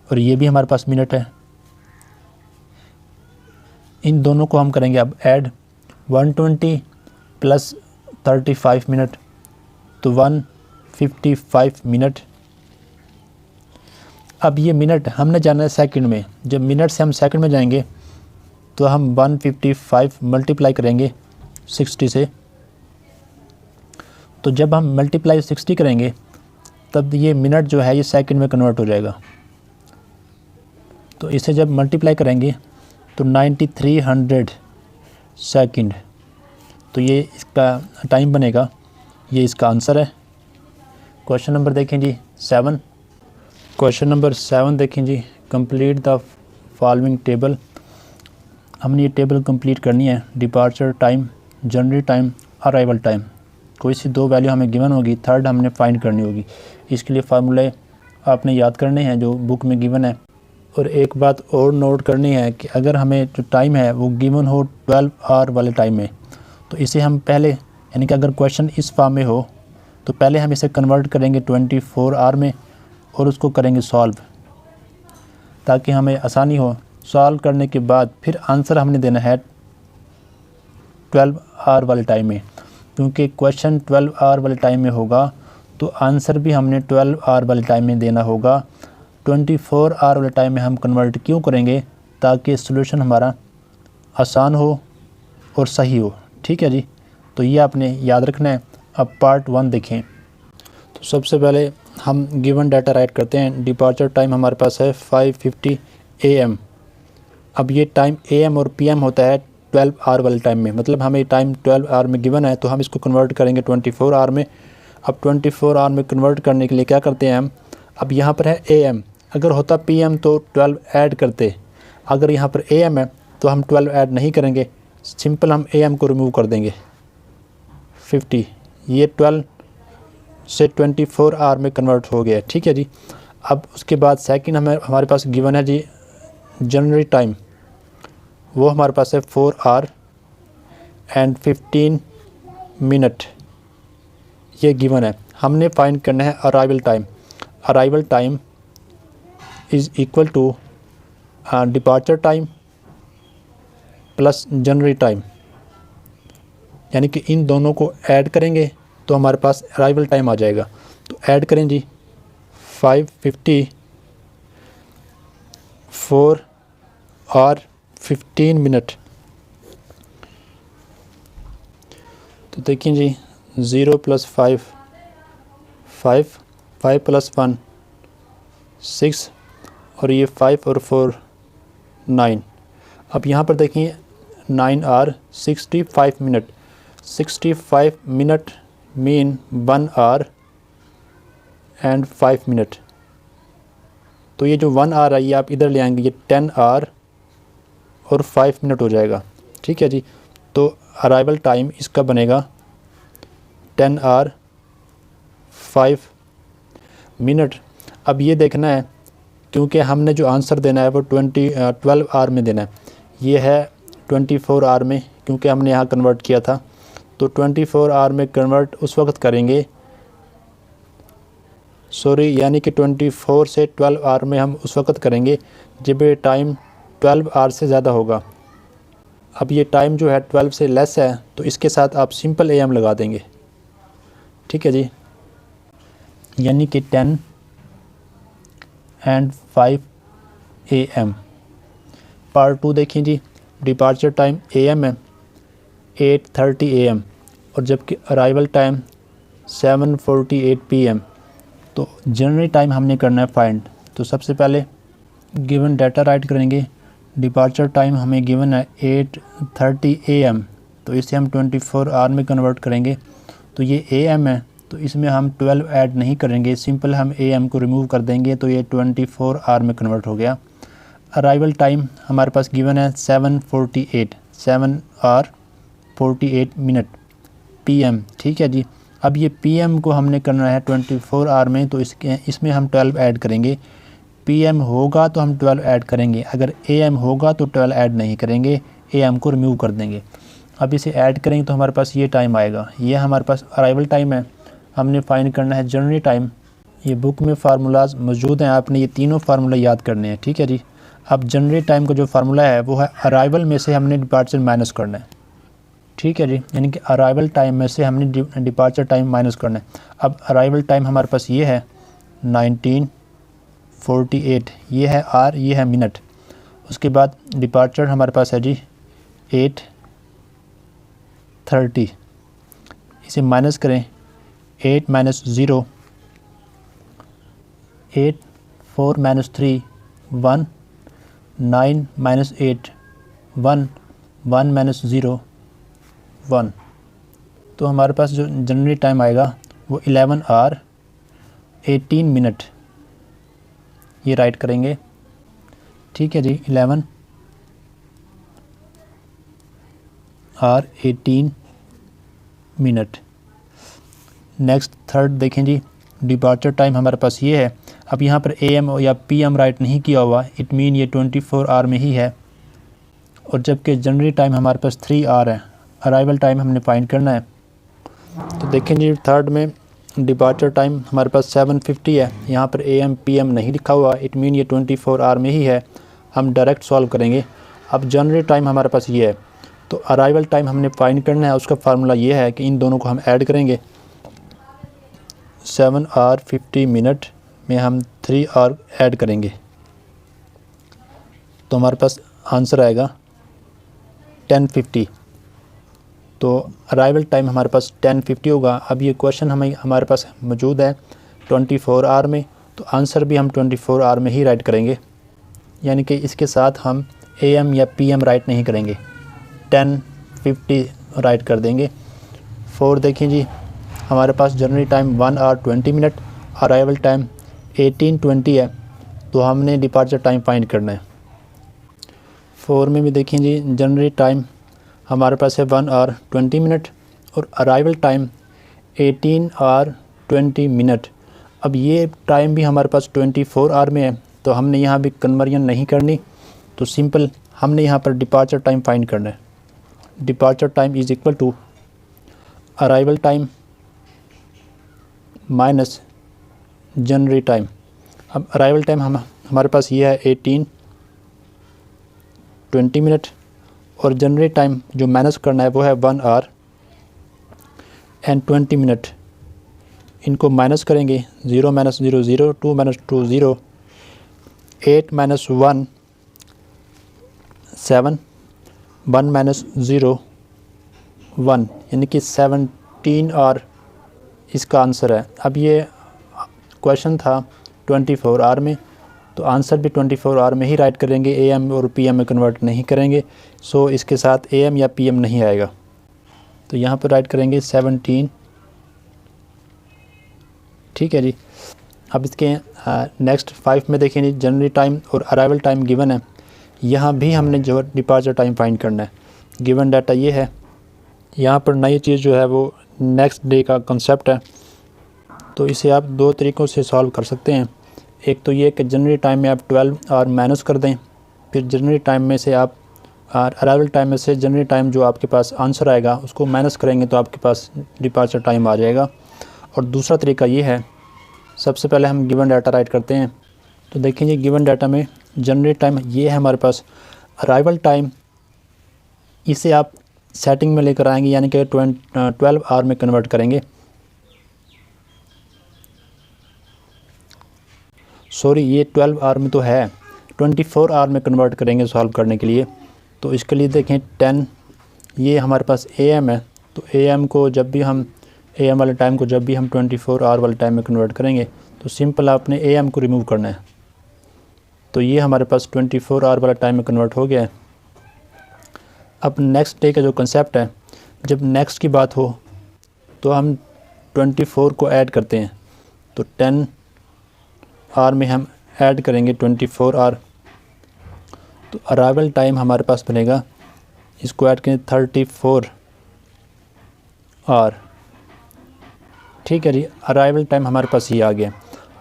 और ये भी हमारे पास मिनट है। इन दोनों को हम करेंगे अब ऐड, 120 प्लस 35 मिनट तो 155 मिनट। अब ये मिनट हमने जाना है सेकंड में, जब मिनट से हम सेकंड में जाएंगे तो हम 155 मल्टीप्लाई करेंगे 60 से। तो जब हम मल्टीप्लाई 60 करेंगे तब ये मिनट जो है ये सेकंड में कन्वर्ट हो जाएगा। तो इसे जब मल्टीप्लाई करेंगे तो 9300 सेकंड, तो ये इसका टाइम बनेगा, ये इसका आंसर है। क्वेश्चन नंबर देखें जी 7। क्वेश्चन नंबर 7 देखें जी, कंप्लीट द फॉलोइंग टेबल। हमने ये टेबल कंप्लीट करनी है, departure time, journey time, arrival time. कोई सी 2 वैल्यू हमें गिवन होगी, थर्ड हमने फाइंड करनी होगी। इसके लिए फार्मूले आपने याद करने हैं जो बुक में गिवन है। और एक बात और नोट करनी है कि अगर हमें जो टाइम है वो गिवन हो 12 आवर वाले टाइम में, तो इसे हम पहले, यानी कि अगर क्वेश्चन इस फॉर्म में हो तो पहले हम इसे कन्वर्ट करेंगे 24 आवर में और उसको करेंगे सॉल्व, ताकि हमें आसानी हो। सॉल्व करने के बाद फिर आंसर हमने देना है 12 आवर वाले टाइम में, क्योंकि क्वेश्चन 12 आवर वाले टाइम में होगा तो आंसर भी हमने 12 आवर वाले टाइम में देना होगा। 24 आवर वाले टाइम में हम कन्वर्ट क्यों करेंगे, ताकि सॉल्यूशन हमारा आसान हो और सही हो, ठीक है जी। तो ये आपने याद रखना है। अब पार्ट 1 देखें। तो सबसे पहले हम गिवन डाटा राइट करते हैं। डिपार्चर टाइम हमारे पास है 5:50 AM। अब ये टाइम AM और PM होता है 12 आवर वाले टाइम में, मतलब हमें टाइम 12 आवर में गिवन है तो हम इसको कन्वर्ट करेंगे 24 आवर में। अब 24 आवर में कन्वर्ट करने के लिए क्या करते हैं हम, अब यहाँ पर है AM, अगर होता PM तो 12 ऐड करते, अगर यहाँ पर AM है तो हम 12 ऐड नहीं करेंगे, सिंपल हम AM को रिमूव कर देंगे 50। ये 12 से 24 आवर में कन्वर्ट हो गया, ठीक है जी। अब उसके बाद सेकंड हमारे पास गिवन है जी जनरल टाइम, वो हमारे पास है 4 आवर एंड 15 मिनट, ये गिवन है। हमने फाइंड करना है arrival time. Arrival time is equal to departure time plus general time, यानी कि इन दोनों को ऐड करेंगे तो हमारे पास अराइवल टाइम आ जाएगा। तो ऐड करें जी 5:50 4 और 15 मिनट। तो देखिए जी 0 + 5 5 5 + 1 6 और ये 5 और 4 9। अब यहाँ पर देखिए 9 और 65 minute. 65 minute mean 1 our and 5 minute. तो ये जो 1 आवर है ये आप इधर ले आएंगे, ये 10 आवर और 5 मिनट हो जाएगा, ठीक है जी। तो अराइवल टाइम इसका बनेगा 10 आवर 5 मिनट। अब ये देखना है, क्योंकि हमने जो आंसर देना है वो 12 आवर में देना है, ये है 24 आवर में, क्योंकि हमने यहाँ कन्वर्ट किया था। तो 24 आवर में कन्वर्ट उस वक्त करेंगे, यानी कि 24 से 12 आवर में हम उस वक्त करेंगे जब ये टाइम 12 आवर से ज़्यादा होगा। अब ये टाइम जो है 12 से लेस है तो इसके साथ आप सिंपल AM लगा देंगे, ठीक है जी। यानी कि 10 एंड 5 AM। पार्ट 2 देखें जी। डिपार्चर टाइम AM है 8:30 AM और जबकि अराइवल टाइम 7:48 PM। तो जनरल टाइम हमने करना है फाइंड। तो सबसे पहले गिवन डाटा राइट करेंगे। डिपार्चर टाइम हमें गिवन है 8:30 AM, तो इसे हम 24 आवर में कन्वर्ट करेंगे। तो ये AM है तो इसमें हम 12 ऐड नहीं करेंगे, सिंपल हम AM को रिमूव कर देंगे, तो ये 24 आवर में कन्वर्ट हो गया। अराइवल टाइम हमारे पास गिवन है 7:48, 7:48 मिनट PM, ठीक है जी। अब ये PM को हमने करना है 24 आवर में, तो इसमें हम 12 ऐड करेंगे। PM होगा तो हम 12 ऐड करेंगे, अगर AM होगा तो 12 ऐड नहीं करेंगे, AM को रिमूव कर देंगे। अब इसे ऐड करेंगे तो हमारे पास ये टाइम आएगा, ये हमारे पास अराइवल टाइम है। हमने फाइंड करना है जनरल टाइम। ये बुक में फार्मूलाज मौजूद हैं, आपने ये तीनों फार्मूला याद करने हैं, ठीक है जी। अब जनरल टाइम का जो फार्मूला है वो है अराइवल में से हमने डिपार्चर माइनस करना है, ठीक है जी। यानी कि अराइवल टाइम में से हमने डिपार्चर टाइम माइनस करना है। अब अराइवल टाइम हमारे पास ये है 19:48, ये है आर, ये है मिनट। उसके बाद डिपार्चर हमारे पास है जी 8:30, इसे माइनस करें, 8 - 0, 8, 4 - 3, 1, 9 - 8, 1, 1 - 0, 1। तो हमारे पास जो जनरल टाइम आएगा वो 11 आवर 18 मिनट, ये राइट करेंगे, ठीक है जी। 11 आवर 18 मिनट। नेक्स्ट थर्ड देखें जी, डिपार्चर टाइम हमारे पास ये है। अब यहाँ पर AM या PM राइट नहीं किया हुआ, इट मीन ये 24 आवर में ही है, और जबकि जनरल टाइम हमारे पास 3 आवर है। अराइवल टाइम हमने फाइंड करना है। तो देखें जी, थर्ड में डिपार्चर टाइम हमारे पास 7:50 है, यहाँ पर AM PM नहीं लिखा हुआ, इट मीन ये 24 आवर में ही है। हम डायरेक्ट सॉल्व करेंगे। अब जनरल टाइम हमारे पास ये है, तो अराइवल टाइम हमने फाइंड करना है। उसका फार्मूला ये है कि इन दोनों को हम ऐड करेंगे। 7 आवर 50 मिनट में हम 3 आवर ऐड करेंगे, तो हमारे पास आंसर आएगा 10:50। तो अराइवल टाइम हमारे पास 10:50 होगा। अब ये क्वेश्चन हमारे पास मौजूद है 24 आवर में, तो आंसर भी हम 24 आवर में ही राइट करेंगे, यानी कि इसके साथ हम AM या PM राइट नहीं करेंगे, 10:50 राइट कर देंगे। 4 देखें जी, हमारे पास general time 1 hour 20 minute, arrival time 18:20 है, तो हमने डिपार्चर टाइम फाइंड करना है। 4 में भी देखें जी, जनरल टाइम हमारे पास है 1 आवर 20 मिनट और अराइवल टाइम 18 आवर 20 मिनट। अब ये टाइम भी हमारे पास 24 आवर में है, तो हमने यहाँ भी कन्वर्जन नहीं करनी, तो सिंपल हमने यहाँ पर डिपार्चर टाइम फाइंड करना है। Departure time is equal to arrival time minus general time. अब अराइवल टाइम हमारे पास ये है 18:20 मिनट, और जनरल टाइम जो माइनस करना है वो है 1 आवर एंड 20 मिनट। इनको माइनस करेंगे, 0 - 0 0, 2 - 2 0, 8 - 1 7, 1 - 0 1, यानी कि 17 आवर इसका आंसर है। अब ये क्वेश्चन था 24 आवर में, तो आंसर भी 24 आवर में ही राइट करेंगे, AM और PM में कन्वर्ट नहीं करेंगे। सो इसके साथ AM या PM नहीं आएगा, तो यहाँ पर राइट करेंगे 17, ठीक है जी। अब इसके नेक्स्ट 5 में देखें जी, जनरल टाइम और अराइवल टाइम गिवन है। यहाँ भी हमने जो डिपार्चर टाइम फाइंड करना है। गिवन डाटा ये है, यहाँ पर नई चीज़ जो है वो नेक्स्ट डे का कंसेप्ट है, तो इसे आप 2 तरीक़ों से सॉल्व कर सकते हैं। एक तो ये कि जनरल टाइम में आप 12 आवर माइनस कर दें, फिर जनरल टाइम में से आप अराइवल टाइम में से जनरल टाइम जो आपके पास आंसर आएगा उसको माइनस करेंगे, तो आपके पास डिपार्चर टाइम आ जाएगा। और दूसरा तरीका ये है, सबसे पहले हम गिवन डाटा राइट करते हैं। तो देखेंगे गिवन डाटा में जनरल टाइम ये है हमारे पास। अराइवल टाइम इसे आप सेटिंग में लेकर आएंगे, यानी कि 12 आवर में कन्वर्ट करेंगे। सॉरी, ये 12 आवर में तो है, 24 आवर में कन्वर्ट करेंगे सॉल्व करने के लिए। तो इसके लिए देखें 10, ये हमारे पास AM है, तो AM को जब भी हम AM वाले टाइम को जब भी हम 24 आवर वाले टाइम में कन्वर्ट करेंगे, तो सिंपल आपने AM को रिमूव करना है। तो ये हमारे पास 24 आवर वाला टाइम में कन्वर्ट हो गया है। अब नेक्स्ट डे का जो कंसेप्ट है, जब नेक्स्ट की बात हो तो हम 24 को ऐड करते हैं, तो 10 आवर में हम ऐड करेंगे 24 आवर, तो अराइवल टाइम हमारे पास बनेगा, इसको ऐड करें 34 आवर। ठीक है जी, अराइवल टाइम हमारे पास ये आ गया।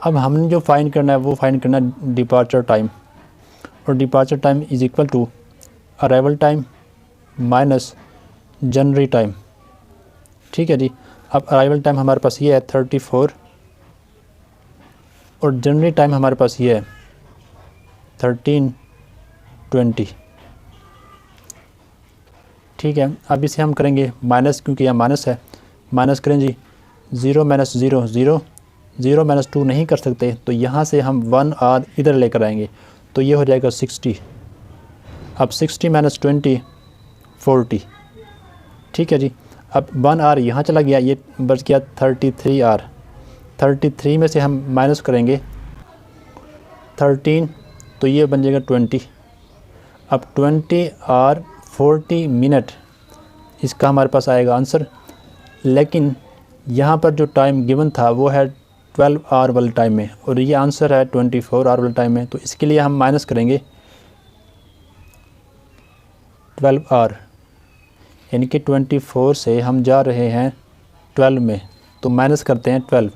अब हमने जो फाइंड करना है वो फाइंड करना है डिपार्चर टाइम, और departure time is equal to arrival time minus general time. ठीक है जी, अब अराइवल टाइम हमारे पास ये है 34 और जनरल टाइम हमारे पास ये है 1320। ठीक है, अब इसे हम करेंगे माइनस, क्योंकि यहाँ माइनस है, माइनस करें जी 0 माइनस 0 0, 0 माइनस 2 नहीं कर सकते, तो यहाँ से हम 1 आवर इधर लेकर आएंगे, तो ये हो जाएगा 60। अब 60 माइनस 20 40। ठीक है जी, अब 1 आवर यहाँ चला गया, ये बच गया 33 आवर। 33 में से हम माइनस करेंगे 13, तो ये बन जाएगा 20। अब 20 आवर 40 मिनट इसका हमारे पास आएगा आंसर। लेकिन यहाँ पर जो टाइम गिवन था वो है 12 आवर वाले टाइम में, और ये आंसर है 24 आवर वाले टाइम में। तो इसके लिए हम माइनस करेंगे 12 आवर, यानी कि 24 से हम जा रहे हैं 12 में, तो माइनस करते हैं 12,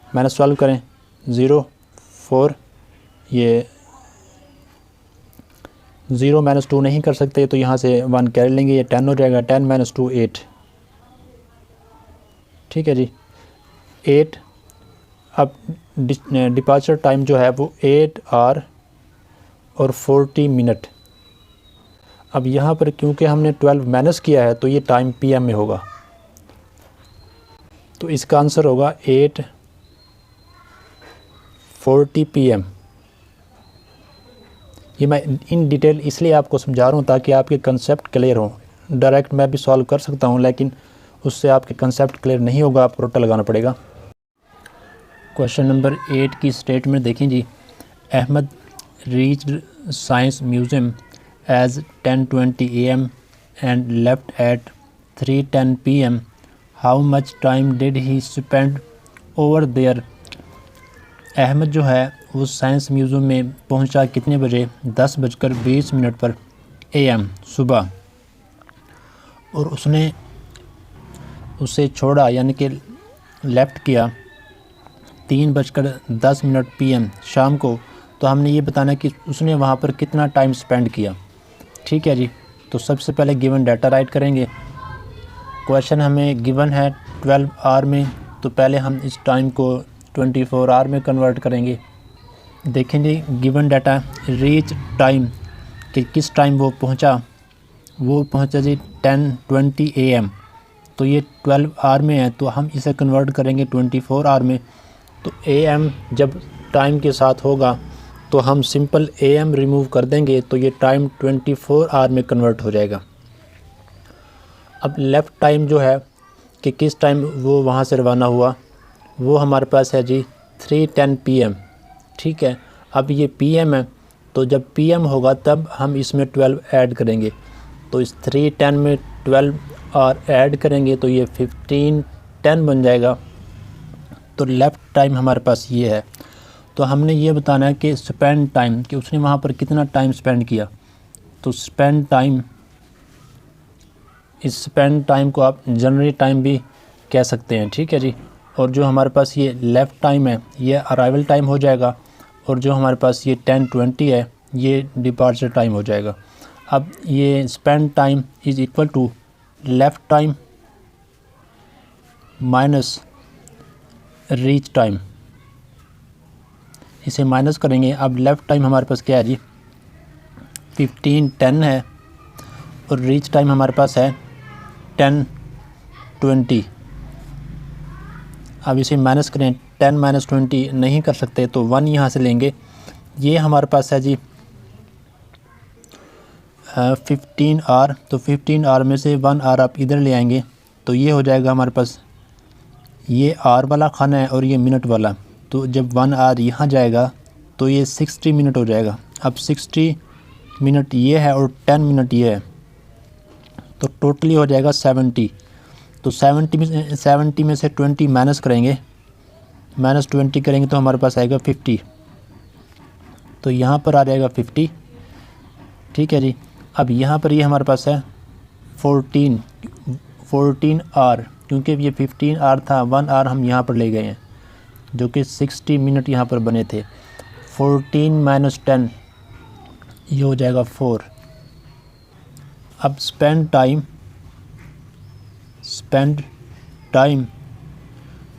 माइनस 12 करें 0 4, ये 0 माइनस 2 नहीं कर सकते, तो यहाँ से 1 कैरी लेंगे, ये 10 हो जाएगा, 10 माइनस 2 8। ठीक है जी, 8। अब डिपार्चर टाइम जो है वो 8 आवर और 40 मिनट। अब यहाँ पर क्योंकि हमने 12 माइनस किया है तो ये टाइम पीएम में होगा, तो इसका आंसर होगा 8:40 PM। ये मैं इन डिटेल इसलिए आपको समझा रहा हूँ ताकि आपके कंसेप्ट क्लियर हों। डायरेक्ट मैं भी सॉल्व कर सकता हूँ, लेकिन उससे आपके कंसेप्ट क्लियर नहीं होगा, आपको रोटा लगाना पड़ेगा। क्वेश्चन नंबर 8 की स्टेटमेंट देखें जी। Ahmed reached science museum as 10:20 AM and left at 3:10 PM. How much time did he spend over there? Ahmad जो है वो साइंस म्यूज़ियम में पहुंचा कितने बजे? 10:20 पर AM सुबह, और उसने उसे छोड़ा यानी कि लेफ़्ट किया 3:10 PM शाम को। तो हमने ये बताना कि उसने वहाँ पर कितना टाइम स्पेंड किया। ठीक है जी, तो सबसे पहले गिवन डाटा राइट करेंगे। क्वेश्चन हमें गिवन है 12 आवर में, तो पहले हम इस टाइम को 24 आवर में कन्वर्ट करेंगे। देखें जी, गिवन डाटा रीच टाइम कि किस टाइम वो पहुंचा जी 10:20 AM, तो ये 12 आवर में है, तो हम इसे कन्वर्ट करेंगे 24 आवर में। तो AM जब टाइम के साथ होगा तो हम सिंपल AM रिमूव कर देंगे, तो ये टाइम 24 आवर में कन्वर्ट हो जाएगा। अब लेफ़्ट टाइम जो है कि किस टाइम वो वहाँ से रवाना हुआ, वो हमारे पास है जी 3:10 PM। ठीक है, अब ये PM है, तो जब PM होगा तब हम इसमें 12 ऐड करेंगे, तो इस 3:10 में 12 और ऐड करेंगे तो ये 15:10 बन जाएगा। तो लेफ़्ट टाइम हमारे पास ये है। तो हमने ये बताना है कि स्पेंड टाइम कि उसने वहाँ पर कितना टाइम स्पेंड किया। तो स्पेंड टाइम, इस स्पेंड टाइम को आप जनरल टाइम भी कह सकते हैं। ठीक है जी, और जो हमारे पास ये लेफ़्ट टाइम है ये अराइवल टाइम हो जाएगा, और जो हमारे पास ये 10:20 है ये डिपार्चर टाइम हो जाएगा। अब ये spend time is equal to left time minus reach time, इसे माइनस करेंगे। अब लेफ़्ट टाइम हमारे पास क्या है जी 15:10 है, और रीच टाइम हमारे पास है 10:20। अब इसे माइनस करें, 10 माइनस 20 नहीं कर सकते, तो 1 यहाँ से लेंगे। ये हमारे पास है जी 15 आवर, तो 15 आवर में से 1 आवर आप इधर ले आएंगे, तो ये हो जाएगा हमारे पास, ये आवर वाला खाना है और ये मिनट वाला। तो जब 1 आवर यहाँ जाएगा तो ये 60 मिनट हो जाएगा। अब 60 मिनट ये है और 10 मिनट ये है, तो टोटली हो जाएगा 70। तो 70 में से 20 माइनस करेंगे, माइनस 20 करेंगे तो हमारे पास आएगा 50। तो यहाँ पर आ जाएगा 50, ठीक है जी। अब यहाँ पर ये हमारे पास है 14 आर, क्योंकि ये 15 आर था, 1 आर हम यहाँ पर ले गए हैं, जो कि 60 मिनट यहाँ पर बने थे। 14 माइनस 10 ये हो जाएगा 4। अब स्पेंड टाइम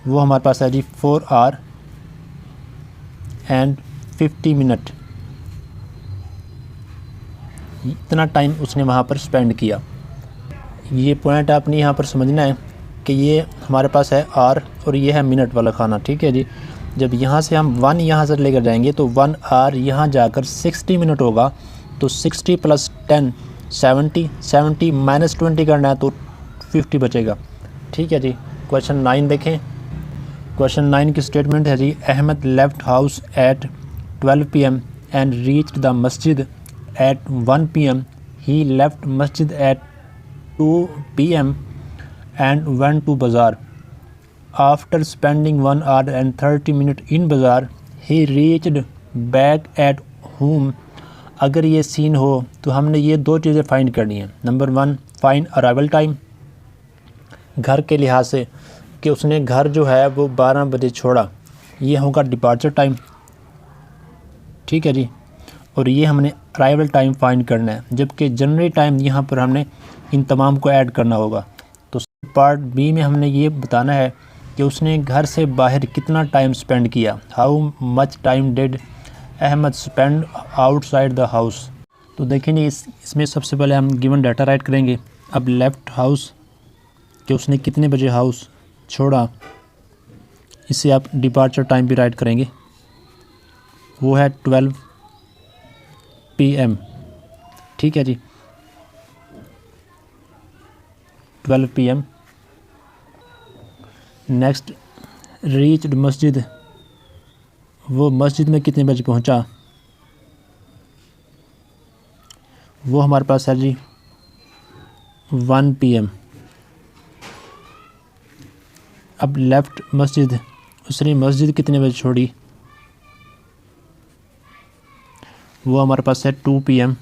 वो हमारे पास है जी 4 आर एंड 50 मिनट। इतना टाइम उसने वहाँ पर स्पेंड किया। ये पॉइंट आपने यहाँ पर समझना है कि ये हमारे पास है आर और ये है मिनट वाला खाना, ठीक है जी। जब यहाँ से हम 1 यहाँ से लेकर जाएंगे तो 1 आर यहाँ जाकर 60 मिनट होगा, तो 60 प्लस 10 70 माइनस 20 करना है तो 50 बचेगा, ठीक है जी। क्वेश्चन 9 देखें। क्वेश्चन 9 की स्टेटमेंट है जी, Ahmed left house at 12 PM and reached the masjid at 1 PM. He left masjid at 2 PM and went to bazaar. After spending 1 hour and 30 minutes in bazaar, he reached back at home. अगर ये scene हो तो हमने ये दो चीज़ें find करनी है। नंबर 1 फाइंड अराइवल टाइम, घर के लिहाज से कि उसने घर जो है वो 12 बजे छोड़ा, ये होगा डिपार्चर टाइम, ठीक है जी। और ये हमने अराइवल टाइम फाइंड करना है, जबकि जनरल टाइम यहाँ पर हमने इन तमाम को ऐड करना होगा। तो पार्ट बी में हमने ये बताना है कि उसने घर से बाहर कितना टाइम स्पेंड किया। How much time did Ahmad spend outside the house. तो देखेंगे इसमें सबसे पहले हम गिवन डाटा राइट करेंगे। अब लेफ्ट हाउस कि उसने कितने बजे हाउस छोड़ा, इससे आप डिपार्चर टाइम भी राइट करेंगे, वो है 12 PM, ठीक है जी, 12 PM। नेक्स्ट रीच्ड मस्जिद, वो मस्जिद में कितने बजे पहुंचा, वो हमारे पास है जी 1 PM। अब लेफ्ट मस्जिद, उसने मस्जिद कितने बजे छोड़ी, वो हमारे पास है 2 PM।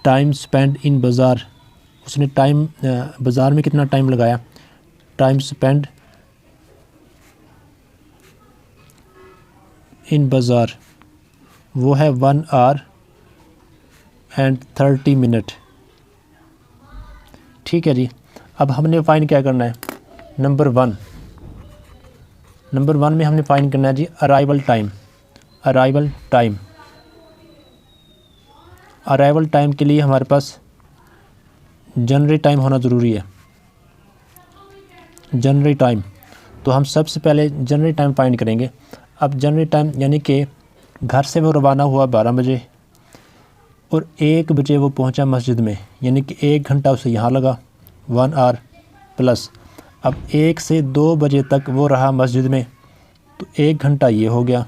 टाइम स्पेंड इन बाज़ार, उसने टाइम बाज़ार में कितना टाइम लगाया, टाइम स्पेंड इन बाज़ार वो है 1 आवर एंड 30 मिनट, ठीक है जी। अब हमने फाइंड क्या करना है, नंबर वन में हमने फाइंड करना है जी अराइवल टाइम के लिए हमारे पास जनरल टाइम होना ज़रूरी है। जनरल टाइम, तो हम सबसे पहले जनरल टाइम फाइंड करेंगे। अब जनरल टाइम यानी कि घर से वो रवाना हुआ 12 बजे और 1 बजे वो पहुंचा मस्जिद में, यानी कि 1 घंटा उसे यहाँ लगा, 1 आवर प्लस अब 1 से 2 बजे तक वो रहा मस्जिद में, तो 1 घंटा ये हो गया,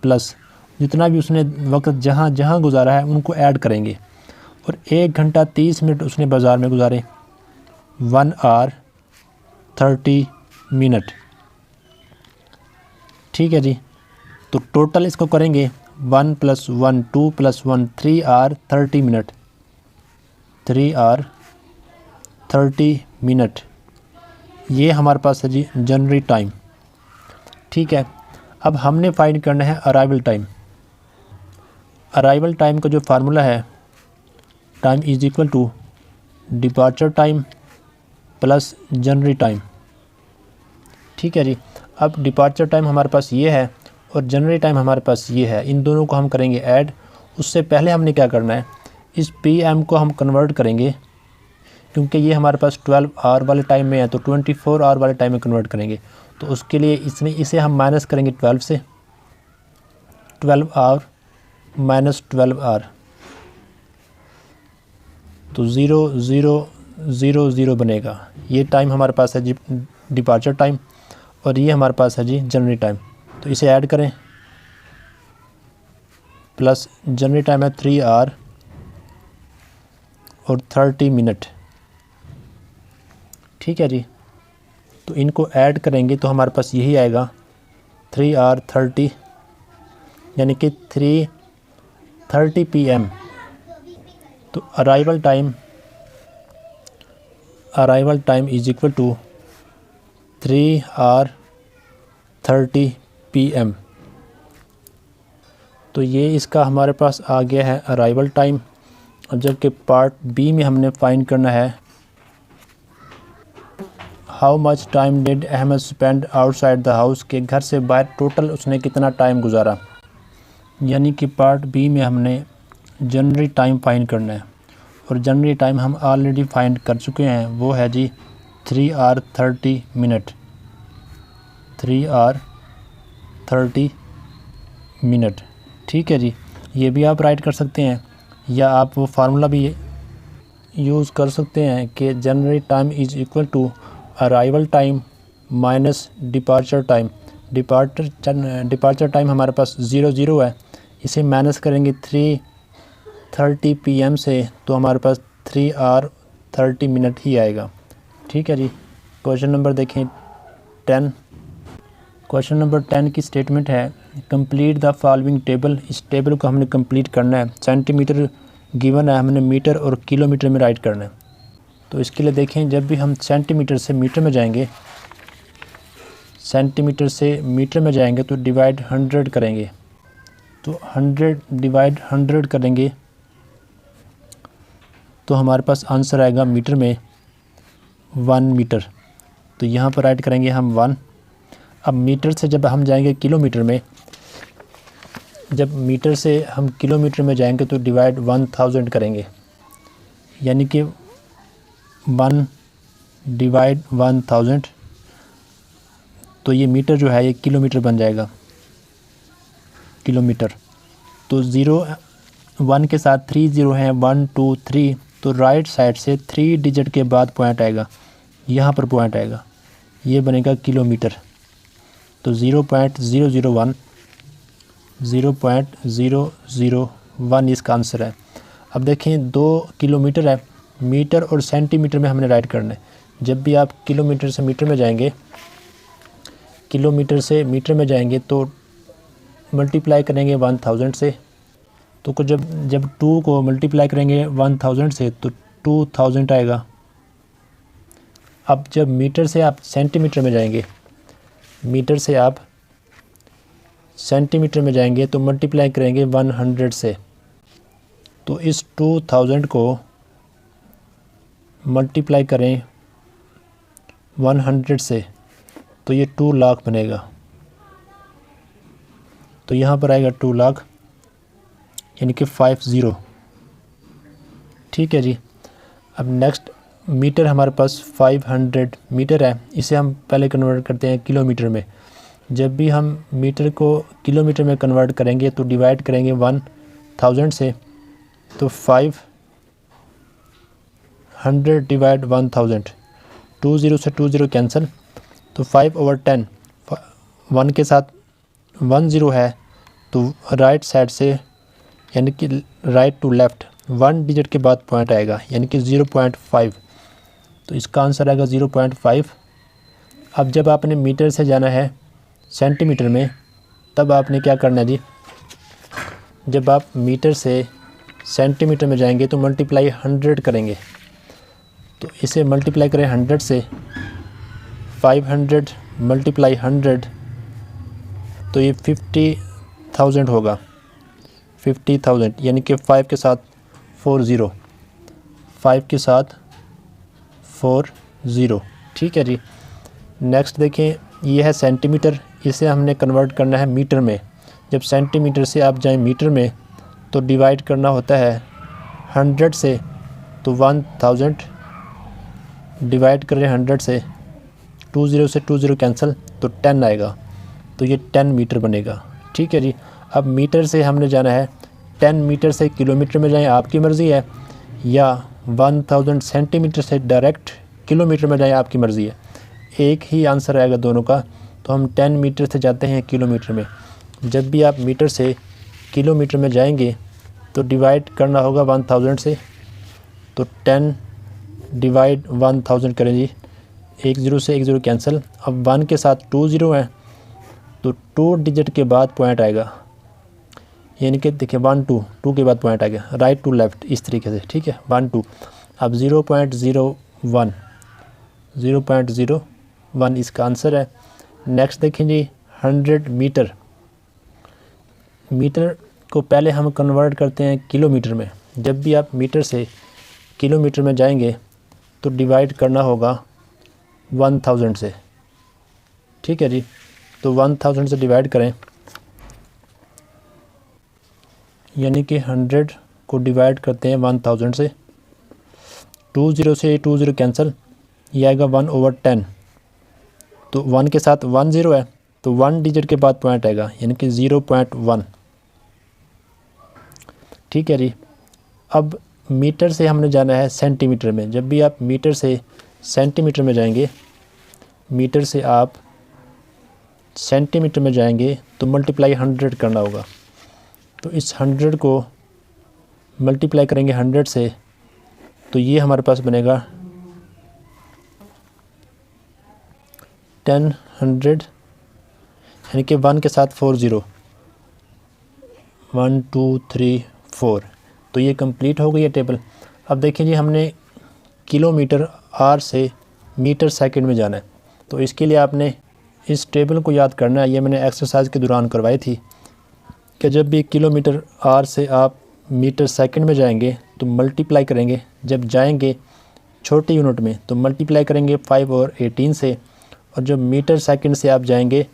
प्लस जितना भी उसने वक्त जहाँ जहाँ गुजारा है उनको ऐड करेंगे, और 1 घंटा 30 मिनट उसने बाज़ार में गुजारे, 1 आवर 30 मिनट, ठीक है जी। तो टोटल इसको करेंगे 1 + 1 2 + 1 3 आवर 30 मिनट, 3 आवर 30 मिनट, ये हमारे पास है जी जनरल टाइम, ठीक है। अब हमने फाइंड करना है अराइवल टाइम। अराइवल टाइम का जो फार्मूला है, time is equal to departure time plus general time, ठीक है जी। अब डिपार्चर टाइम हमारे पास ये है और जनरल टाइम हमारे पास ये है, इन दोनों को हम करेंगे ऐड। उससे पहले हमने क्या करना है, इस PM को हम कन्वर्ट करेंगे, क्योंकि ये हमारे पास 12 आवर वाले टाइम में है, तो 24 आवर वाले टाइम में कन्वर्ट करेंगे। तो उसके लिए इसमें इसे हम माइनस करेंगे 12 से, 12 आवर माइनस 12 आवर, तो 0 0 0 0 बनेगा। ये टाइम हमारे पास है जी डिपार्चर टाइम और ये हमारे पास है जी जनरल टाइम। तो इसे ऐड करें, प्लस जनरल टाइम है 3 आवर और 30 मिनट, ठीक है जी। तो इनको ऐड करेंगे तो हमारे पास यही आएगा 3:30 यानी कि 3:30 PM। तो arrival time is equal to 3:30 PM। तो ये इसका हमारे पास आ गया है अराइवल टाइम। अब जबकि पार्ट बी में हमने फाइंड करना है how much time did Ahmad spend outside the house, के घर से बाहर टोटल उसने कितना टाइम गुजारा। यानी कि पार्ट बी में हमने जनरली टाइम फाइंड करना है और जनरली टाइम हम ऑलरेडी फाइंड कर चुके हैं, वो है जी 3:30 मिनट। 3:30 मिनट। ठीक है जी, ये भी आप राइट कर सकते हैं या आप वो फार्मूला भी यूज़ कर सकते हैं कि generally time is equal to arrival time minus departure time. Departure time हमारे पास 00 है, इसे माइनस करेंगे 3:30 PM से, तो हमारे पास 3:30 मिनट ही आएगा। ठीक है जी। क्वेश्चन नंबर देखें 10। क्वेश्चन नंबर 10 की स्टेटमेंट है कंप्लीट द फॉलोइंग टेबल। इस टेबल को हमने कंप्लीट करना है। सेंटीमीटर गिवन है, हमने मीटर और किलोमीटर में राइट करना है। तो इसके लिए देखें, जब भी हम सेंटीमीटर से मीटर में जाएंगे, सेंटीमीटर से मीटर में जाएंगे तो डिवाइड 100 करेंगे। तो 100 डिवाइड 100 करेंगे तो हमारे पास आंसर आएगा मीटर में 1 मीटर। तो यहाँ पर राइट करेंगे हम 1। अब मीटर से जब हम जाएंगे किलोमीटर में, जब मीटर से हम किलोमीटर में जाएंगे तो डिवाइड 1000 करेंगे, यानी कि 1 डिवाइड 1000। तो ये मीटर जो है ये किलोमीटर बन जाएगा, किलोमीटर। तो 1 के साथ 3 0 हैं, 1 2 3। तो राइट साइड से 3 डिजिट के बाद पॉइंट आएगा, यहाँ पर पॉइंट आएगा, ये बनेगा किलोमीटर। तो 0.001 0.001 इसका आंसर है। अब देखें 2 किलोमीटर है, मीटर और सेंटीमीटर में हमने राइट करना है। जब भी आप किलोमीटर से मीटर में जाएंगे, किलोमीटर से मीटर में जाएंगे तो मल्टीप्लाई करेंगे 1000 से। तो जब 2 को मल्टीप्लाई करेंगे 1000 से तो 2000 आएगा। अब जब मीटर से आप सेंटीमीटर में जाएंगे, मीटर से आप सेंटीमीटर में जाएंगे तो मल्टीप्लाई करेंगे 100 से। तो इस 2000 को मल्टीप्लाई करें 100 से तो ये 2 लाख बनेगा। तो यहाँ पर आएगा 2 लाख, यानी कि 50। ठीक है जी। अब नेक्स्ट मीटर हमारे पास 500 मीटर है, इसे हम पहले कन्वर्ट करते हैं किलोमीटर में। जब भी हम मीटर को किलोमीटर में कन्वर्ट करेंगे तो डिवाइड करेंगे 1000 से। तो 500 डिवाइड 1000, 20 से 20 कैंसिल, तो 5/10। 1 के साथ 10 है तो राइट साइड से, यानी कि राइट टू लेफ़्ट 1 डिजिट के बाद पॉइंट आएगा, यानी कि 0.5। तो इसका आंसर आएगा 0.5। अब जब आपने मीटर से जाना है सेंटीमीटर में, तब आपने क्या करना है जी, जब आप मीटर से सेंटीमीटर में जाएंगे तो मल्टीप्लाई 100 करेंगे। तो इसे मल्टीप्लाई करें 100 से, 500 मल्टीप्लाई 100 तो ये 50,000 होगा। 50,000 यानी कि 5 के साथ 40, 5 के साथ 40। ठीक है जी। नेक्स्ट देखें, ये है सेंटीमीटर, इसे हमने कन्वर्ट करना है मीटर में। जब सेंटीमीटर से आप जाएं मीटर में तो डिवाइड करना होता है 100 से, तो 1000 डिवाइड करें 100 से, 20 से 20 कैंसिल, तो 10 आएगा। तो ये 10 मीटर बनेगा। ठीक है जी। अब मीटर से हमने जाना है, 10 मीटर से किलोमीटर में जाएं, आपकी मर्ज़ी है, या 1000 सेंटीमीटर से डायरेक्ट किलोमीटर में जाएं, आपकी मर्ज़ी है। एक ही आंसर आएगा दोनों का। तो हम 10 मीटर से जाते हैं किलोमीटर में। जब भी आप मीटर से किलोमीटर में जाएंगे तो डिवाइड करना होगा 1000 से। तो 10 डिवाइड 1000 करें जी, 10 से 10 कैंसिल। अब 1 के साथ 20 हैं तो 2 डिजिट के बाद पॉइंट आएगा, यानी कि देखिए 1 2 के बाद पॉइंट आ गया, राइट टू लेफ़्ट इस तरीके से, ठीक है 1 2। अब 0.01 इसका आंसर है। नेक्स्ट देखें जी 100 मीटर। मीटर को पहले हम कन्वर्ट करते हैं किलोमीटर में। जब भी आप मीटर से किलोमीटर में जाएंगे तो डिवाइड करना होगा 1000 से, ठीक है जी। तो 1000 से डिवाइड करें, यानी कि 100 को डिवाइड करते हैं 1000 से, 20 से 20 कैंसिल, ये आएगा 1/10। तो 1 के साथ 1 0 है, तो 1 डिजिट के बाद पॉइंट आएगा, यानी कि 0.1, ठीक है जी। अब मीटर से हमने जाना है सेंटीमीटर में। जब भी आप मीटर से सेंटीमीटर में जाएंगे, मीटर से आप सेंटीमीटर में जाएंगे तो मल्टीप्लाई 100 करना होगा। तो इस 100 को मल्टीप्लाई करेंगे 100 से, तो ये हमारे पास बनेगा 1000, यानी कि 1 के साथ 4 0, 1 2 3 4। तो ये कंप्लीट हो गई है टेबल। अब देखिए जी हमने किलोमीटर आर से मीटर सेकंड में जाना है, तो इसके लिए आपने इस टेबल को याद करना है। ये मैंने एक्सरसाइज के दौरान करवाई थी कि जब भी किलोमीटर आर से आप मीटर सेकंड में जाएंगे तो मल्टीप्लाई करेंगे, जब जाएंगे छोटी यूनिट में तो मल्टीप्लाई करेंगे 5 और 18 से, और जब मीटर सेकंड से आप जाएंगे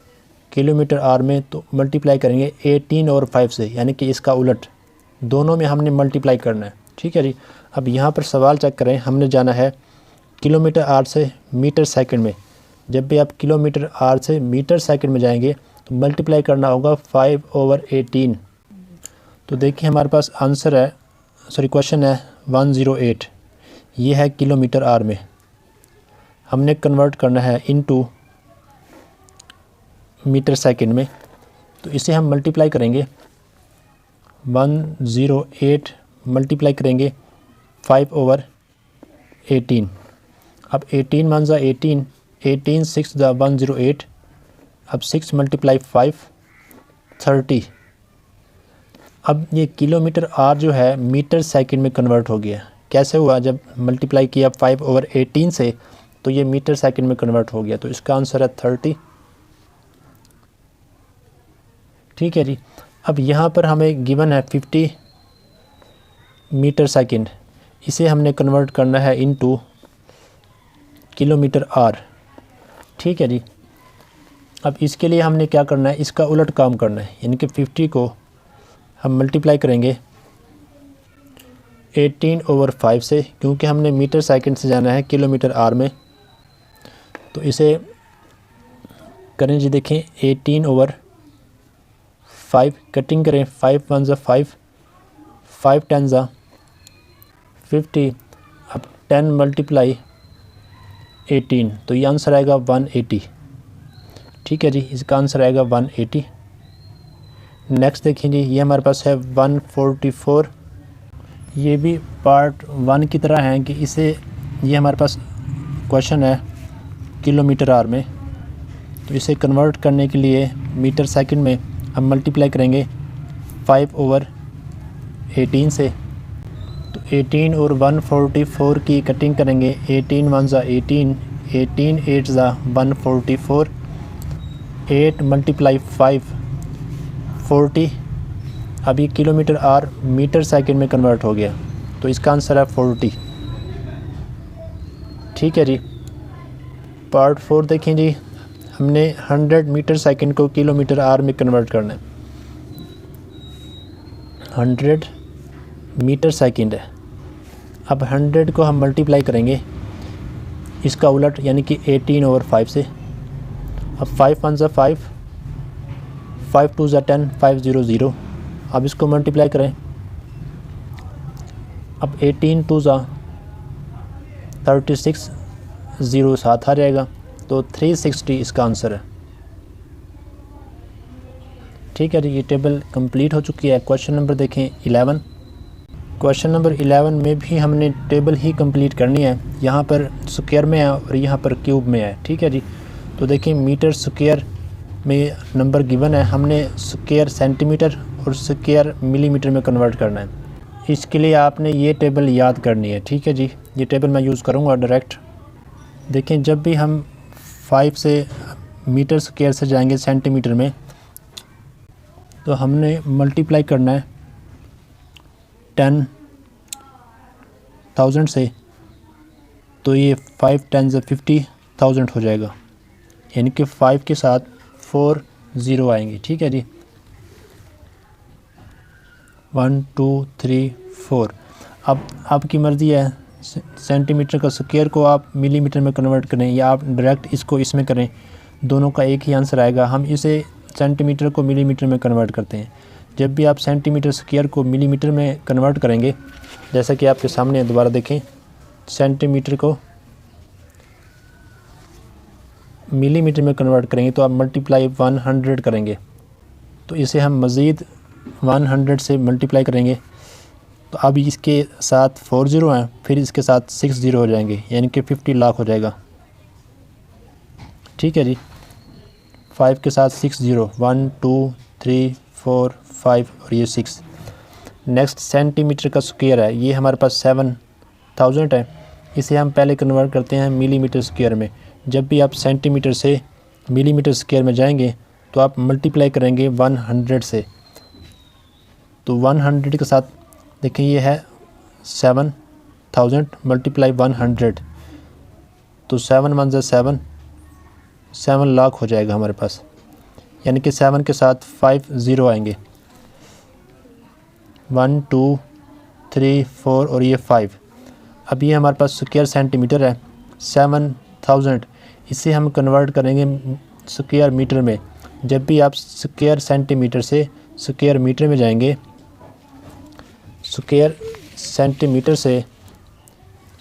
किलोमीटर आर में तो मल्टीप्लाई करेंगे 18 और 5 से, यानी कि इसका उलट, दोनों में हमने मल्टीप्लाई करना है, ठीक है जी। अब यहाँ पर सवाल चेक करें, हमने जाना है किलोमीटर आर से मीटर सेकंड में। जब भी आप किलोमीटर आर से मीटर सेकंड में जाएंगे तो मल्टीप्लाई करना होगा 5/18। तो देखिए हमारे पास आंसर है, सॉरी क्वेश्चन है 108, ये है किलोमीटर आर में। हमने कन्वर्ट करना है इनटू मीटर सेकंड में, तो इसे हम मल्टीप्लाई करेंगे 108 मल्टीप्लाई करेंगे 5/18। अब 18 1 ज़ा 18, 18 6 ज़ा 108, अब 6 मल्टीप्लाई 5 30। अब ये किलोमीटर आर जो है मीटर सेकंड में कन्वर्ट हो गया। कैसे हुआ? जब मल्टीप्लाई किया 5/18 से तो ये मीटर सेकंड में कन्वर्ट हो गया, तो इसका आंसर है 30, ठीक है जी। अब यहाँ पर हमें गिवन है 50 मीटर सेकंड, इसे हमने कन्वर्ट करना है इनटू किलोमीटर आर, ठीक है जी। अब इसके लिए हमने क्या करना है, इसका उलट काम करना है, यानी कि 50 को हम मल्टीप्लाई करेंगे 18/5 से, क्योंकि हमने मीटर सेकंड से जाना है किलोमीटर आर में। तो इसे करें जी, देखें 18/5 कटिंग करें, 5 1 ज़ा 5, 5 10 ज़ा 50। अब 10 मल्टीप्लाई 18, तो ये आंसर आएगा 180, ठीक है जी। इसका आंसर आएगा 180। नेक्स्ट देखिए जी, ये हमारे पास है 144। ये भी पार्ट 1 की तरह है कि इसे, ये हमारे पास क्वेश्चन है किलोमीटर आर में, तो इसे कन्वर्ट करने के लिए मीटर सेकंड में हम मल्टीप्लाई करेंगे 5/18 से। तो 18 और 144 की कटिंग करेंगे, 18 1 ज़ा 18, 18 8 ज़ा 144, 8 मल्टीप्लाई 5 40। अब ये किलोमीटर आर मीटर सेकंड में कन्वर्ट हो गया, तो इसका आंसर है 40, ठीक है जी। पार्ट 4 देखें जी, हमने 100 मीटर सेकंड को किलोमीटर आर में कन्वर्ट करना है। 100 मीटर सेकंड है, अब 100 को हम मल्टीप्लाई करेंगे इसका उलट, यानी कि 18/5 से। अब 5 1 ज़ा 5, 5 2 ज़ा 10, 5 0 0। अब इसको मल्टीप्लाई करें, अब 18 2 ज़ा 36, 0 साथ आ जाएगा, तो 360 इसका आंसर है, ठीक है जी। ये टेबल कंप्लीट हो चुकी है। क्वेश्चन नंबर देखें 11। क्वेश्चन नंबर 11 में भी हमने टेबल ही कंप्लीट करनी है। यहाँ पर स्क्वायर में है और यहाँ पर क्यूब में है, ठीक है जी। तो देखिए मीटर स्क्वायर में नंबर गिवन है, हमने स्क्वायर सेंटीमीटर और स्क्वायर मिलीमीटर में कन्वर्ट करना है। इसके लिए आपने ये टेबल याद करनी है, ठीक है जी। ये टेबल मैं यूज़ करूँगा डायरेक्ट। देखें, जब भी हम 5 से मीटर स्क्वायर से जाएंगे सेंटीमीटर में, तो हमने मल्टीप्लाई करना है 10,000 से, तो ये 5 10 50,000 हो जाएगा, यानी कि 5 के साथ 4 ज़ीरो आएंगे, ठीक है जी। 1 2 3 4। अब आपकी मर्ज़ी है, सेंटीमीटर का स्क्वायर को आप मिलीमीटर में कन्वर्ट करें या आप डायरेक्ट इसको इसमें करें, दोनों का एक ही आंसर आएगा। हम इसे सेंटीमीटर को मिलीमीटर में कन्वर्ट करते हैं। जब भी आप सेंटीमीटर स्क्वायर को मिलीमीटर में कन्वर्ट करेंगे, जैसा कि आपके सामने दोबारा देखें, सेंटीमीटर को मिलीमीटर में कन्वर्ट करेंगे तो आप मल्टीप्लाई 100 करेंगे, तो इसे हम मज़ीद 100 से मल्टीप्लाई करेंगे, तो अब इसके साथ 4 ज़ीरो हैं, फिर इसके साथ 6 ज़ीरो हो जाएंगे, यानी कि 50 लाख हो जाएगा, ठीक है जी। 5 के साथ 6 ज़ीरो, 1 2 3 4 5 और ये 6। नेक्स्ट सेंटीमीटर का स्क्वायर है, ये हमारे पास 7,000 है, इसे हम पहले कन्वर्ट करते हैं मिलीमीटर स्क्वायर में। जब भी आप सेंटीमीटर से मिलीमीटर स्क्वायर में जाएंगे तो आप मल्टीप्लाई करेंगे 100 से, तो 100 के साथ देखिए ये है 7,000 मल्टीप्लाई 100, तो 7 1 7, 7 लाख हो जाएगा हमारे पास, यानी कि 7 के साथ 5 ज़ीरो आएंगे, 1 2 3 4 और ये 5। अब ये हमारे पास स्क्वायर सेंटीमीटर है 7,000, इसे हम कन्वर्ट करेंगे स्क्वायर मीटर में। जब भी आप स्क्वायर सेंटीमीटर से स्क्वायर मीटर में जाएंगे, स्क्वायर सेंटीमीटर से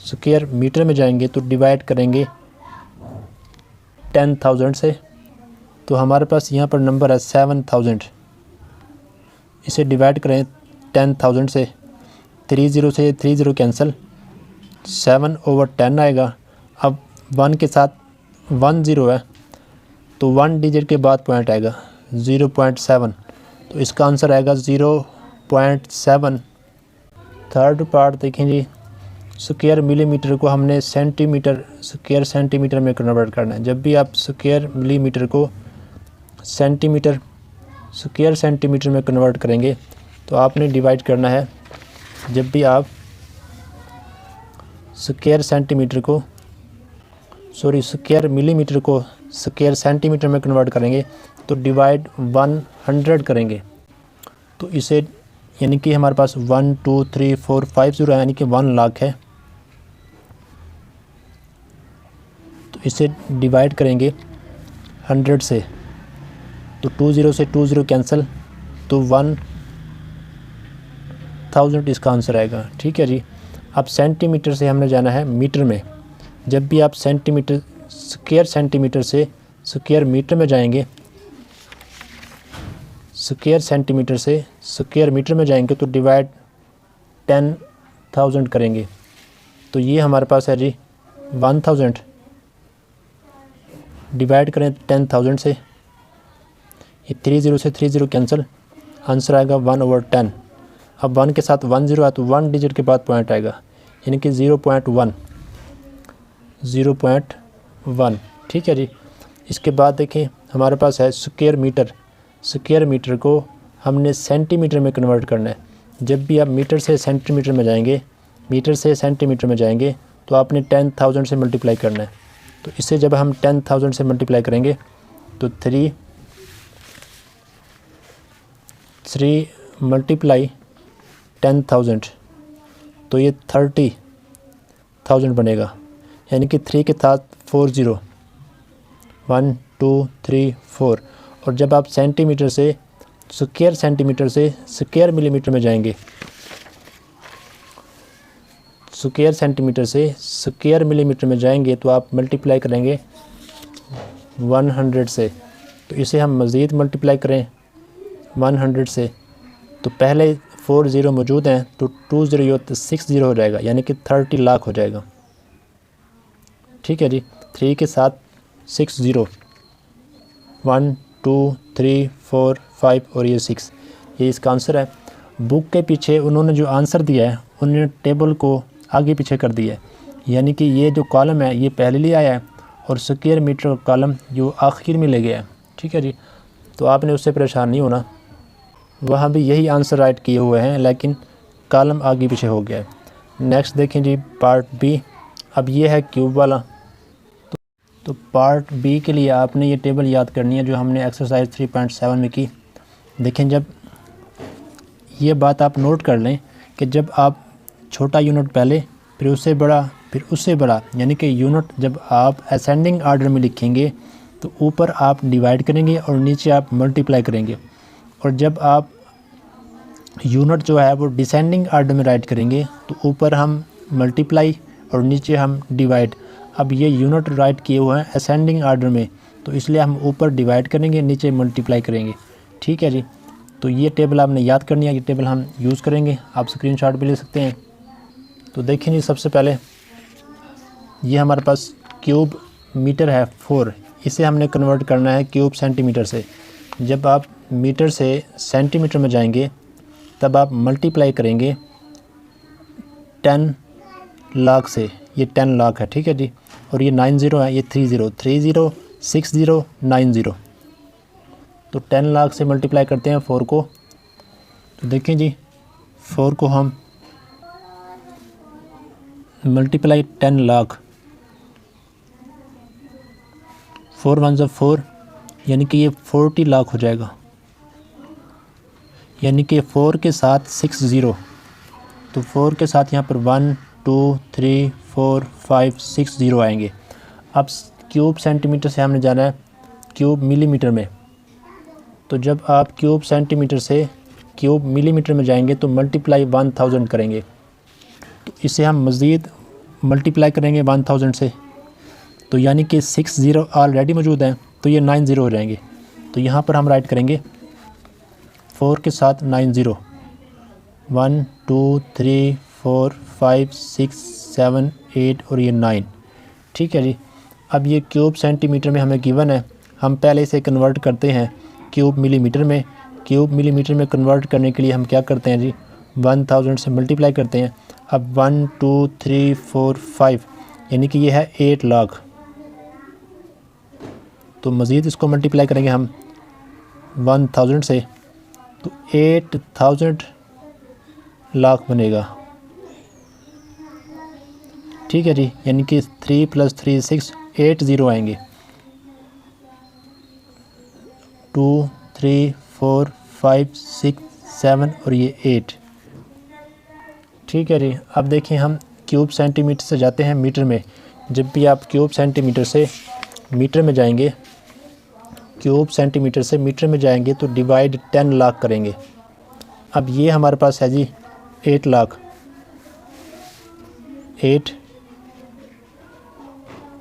स्क्वायर मीटर में जाएंगे तो डिवाइड करेंगे 10,000 से, तो हमारे पास यहाँ पर नंबर है 7,000। इसे डिवाइड करें 10,000 से, 3 ज़ीरो से 3 ज़ीरो कैंसिल, 7/10 आएगा। अब 1 के साथ 1 ज़ीरो है, तो 1 डिजिट के बाद पॉइंट आएगा 0.7, तो इसका आंसर आएगा 0.7। थर्ड पार्ट देखें जी, स्क्वायर मिलीमीटर को हमने स्क्वायर सेंटीमीटर में कन्वर्ट करना है। जब भी आप स्क्वायर मिलीमीटर को स्क्वायर सेंटीमीटर में कन्वर्ट करेंगे तो आपने डिवाइड करना है। जब भी आप स्क्वायर मिलीमीटर को स्क्वायर सेंटीमीटर में कन्वर्ट करेंगे तो डिवाइड 100 करेंगे, तो इसे यानी कि हमारे पास 1 2 3 4 5 ज़ीरो यानी कि 1 लाख है, तो इसे डिवाइड करेंगे 100 से, तो 2 ज़ीरो से 2 ज़ीरो कैंसिल, तो 1,000 इसका आंसर आएगा, ठीक है जी। अब सेंटीमीटर से हमने जाना है मीटर में। जब भी आप स्क्वायर सेंटीमीटर से स्क्वायर मीटर में जाएंगे, स्क्वायर सेंटीमीटर से स्क्वायर मीटर में जाएंगे तो डिवाइड 10,000 करेंगे, तो ये हमारे पास है जी 1,000। डिवाइड करें 10,000 से, ये 3 ज़ीरो से 3 ज़ीरो कैंसिल, आंसर आएगा 1/10। अब 1 के साथ 1 ज़ीरो है तो 1 डिजिट के बाद पॉइंट आएगा, यानी कि 0.1, ठीक है जी। इसके बाद देखें हमारे पास है स्क्वायर मीटर। स्क्वायर मीटर को हमने सेंटीमीटर में कन्वर्ट करना है। जब भी आप मीटर से सेंटीमीटर में जाएंगे तो आपने 10,000 से मल्टीप्लाई करना है। तो इसे जब हम 10,000 से मल्टीप्लाई करेंगे तो 3 मल्टीप्लाई 10,000, तो ये 30,000 बनेगा, यानी कि 3 के साथ 4 ज़ीरो, 1 2 3 4। और जब आप सेंटीमीटर से स्क्वायर मिलीमीटर में जाएंगे, स्क्वायर सेंटीमीटर से स्क्वायर मिलीमीटर में जाएंगे तो आप मल्टीप्लाई करेंगे 100 से, तो इसे हम मज़ीद मल्टीप्लाई करें 100 से, तो पहले 4 ज़ीरो मौजूद हैं तो 2 ज़ीरो तो 6 ज़ीरो हो जाएगा, यानी कि 30 लाख हो जाएगा, ठीक है जी। 3 के साथ 6 ज़ीरो, 1 2, 3, 4, 5 और ये 6, ये इसका आंसर है। बुक के पीछे उन्होंने जो आंसर दिया है उन्होंने टेबल को आगे पीछे कर दिया है, यानी कि ये जो कॉलम है ये पहले ले आया है और स्क्वायर मीटर का कॉलम जो आखिर में ले गया है। ठीक है जी, तो आपने उससे परेशान नहीं होना, वहाँ भी यही आंसर राइट किए हुए हैं लेकिन कॉलम आगे पीछे हो गया है। नेक्स्ट देखें जी पार्ट बी। अब ये है क्यूब वाला। तो पार्ट बी के लिए आपने ये टेबल याद करनी है जो हमने एक्सरसाइज 3.7 में की। देखें, जब ये बात आप नोट कर लें कि जब आप छोटा यूनिट पहले, फिर उससे बड़ा, फिर उससे बड़ा, यानी कि यूनिट जब आप असेंडिंग आर्डर में लिखेंगे तो ऊपर आप डिवाइड करेंगे और नीचे आप मल्टीप्लाई करेंगे, और जब आप यूनिट जो है वो डिसेंडिंग आर्डर में राइट करेंगे तो ऊपर हम मल्टीप्लाई और नीचे हम डिवाइड। अब ये यूनिट राइट किए हुए हैं असेंडिंग आर्डर में, तो इसलिए हम ऊपर डिवाइड करेंगे, नीचे मल्टीप्लाई करेंगे। ठीक है जी, तो ये टेबल आपने याद करनी है, ये टेबल हम यूज़ करेंगे, आप स्क्रीनशॉट भी ले सकते हैं। तो देखें जी, सबसे पहले ये हमारे पास क्यूब मीटर है 4, इसे हमने कन्वर्ट करना है क्यूब सेंटीमीटर से। जब आप मीटर से सेंटीमीटर में जाएंगे तब आप मल्टीप्लाई करेंगे 10 लाख से, ये 10 लाख है। ठीक है जी, और ये 90 है, ये 30 60 90, तो 10 लाख से मल्टीप्लाई करते हैं 4 को। तो देखें जी, 4 को हम मल्टीप्लाई 10 लाख, 4 1 ज़ा 4, यानी कि ये 40 लाख हो जाएगा, यानी कि 4 के साथ 60, तो 4 के साथ यहाँ पर 1 2 3 4 5 6 0 आएंगे। अब क्यूब सेंटीमीटर से हमने जाना है क्यूब मिलीमीटर में, तो जब आप क्यूब सेंटीमीटर से क्यूब मिलीमीटर में जाएंगे तो मल्टीप्लाई 1000 करेंगे, तो इसे हम मज़ीद मल्टीप्लाई करेंगे 1000 से, तो यानी कि 60 ऑलरेडी मौजूद हैं, तो ये 90 हो जाएंगे। तो यहाँ पर हम राइट करेंगे 4 के साथ 90, 1 2 3 4 5 6 7 8 और ये 9। ठीक है जी, अब ये क्यूब सेंटीमीटर में हमें गिवन है, हम पहले इसे कन्वर्ट करते हैं क्यूब मिलीमीटर में। क्यूब मिलीमीटर में कन्वर्ट करने के लिए हम क्या करते हैं जी, 1000 से मल्टीप्लाई करते हैं। अब 1 2 3 4 5, यानी कि ये है 8 लाख, तो मज़ीद इसको मल्टीप्लाई करेंगे हम 1000 से, तो 8000 लाख बनेगा। ठीक है जी, यानी कि 3 + 3 6 80 आएंगे, 2 3 4 5 6 7 और ये 8। ठीक है जी, अब देखिए हम क्यूब सेंटीमीटर से जाते हैं मीटर में। जब भी आप क्यूब सेंटीमीटर से मीटर में जाएंगे, क्यूब सेंटीमीटर से मीटर में जाएंगे तो डिवाइड 10 लाख करेंगे। अब ये हमारे पास है जी 8 लाख, 8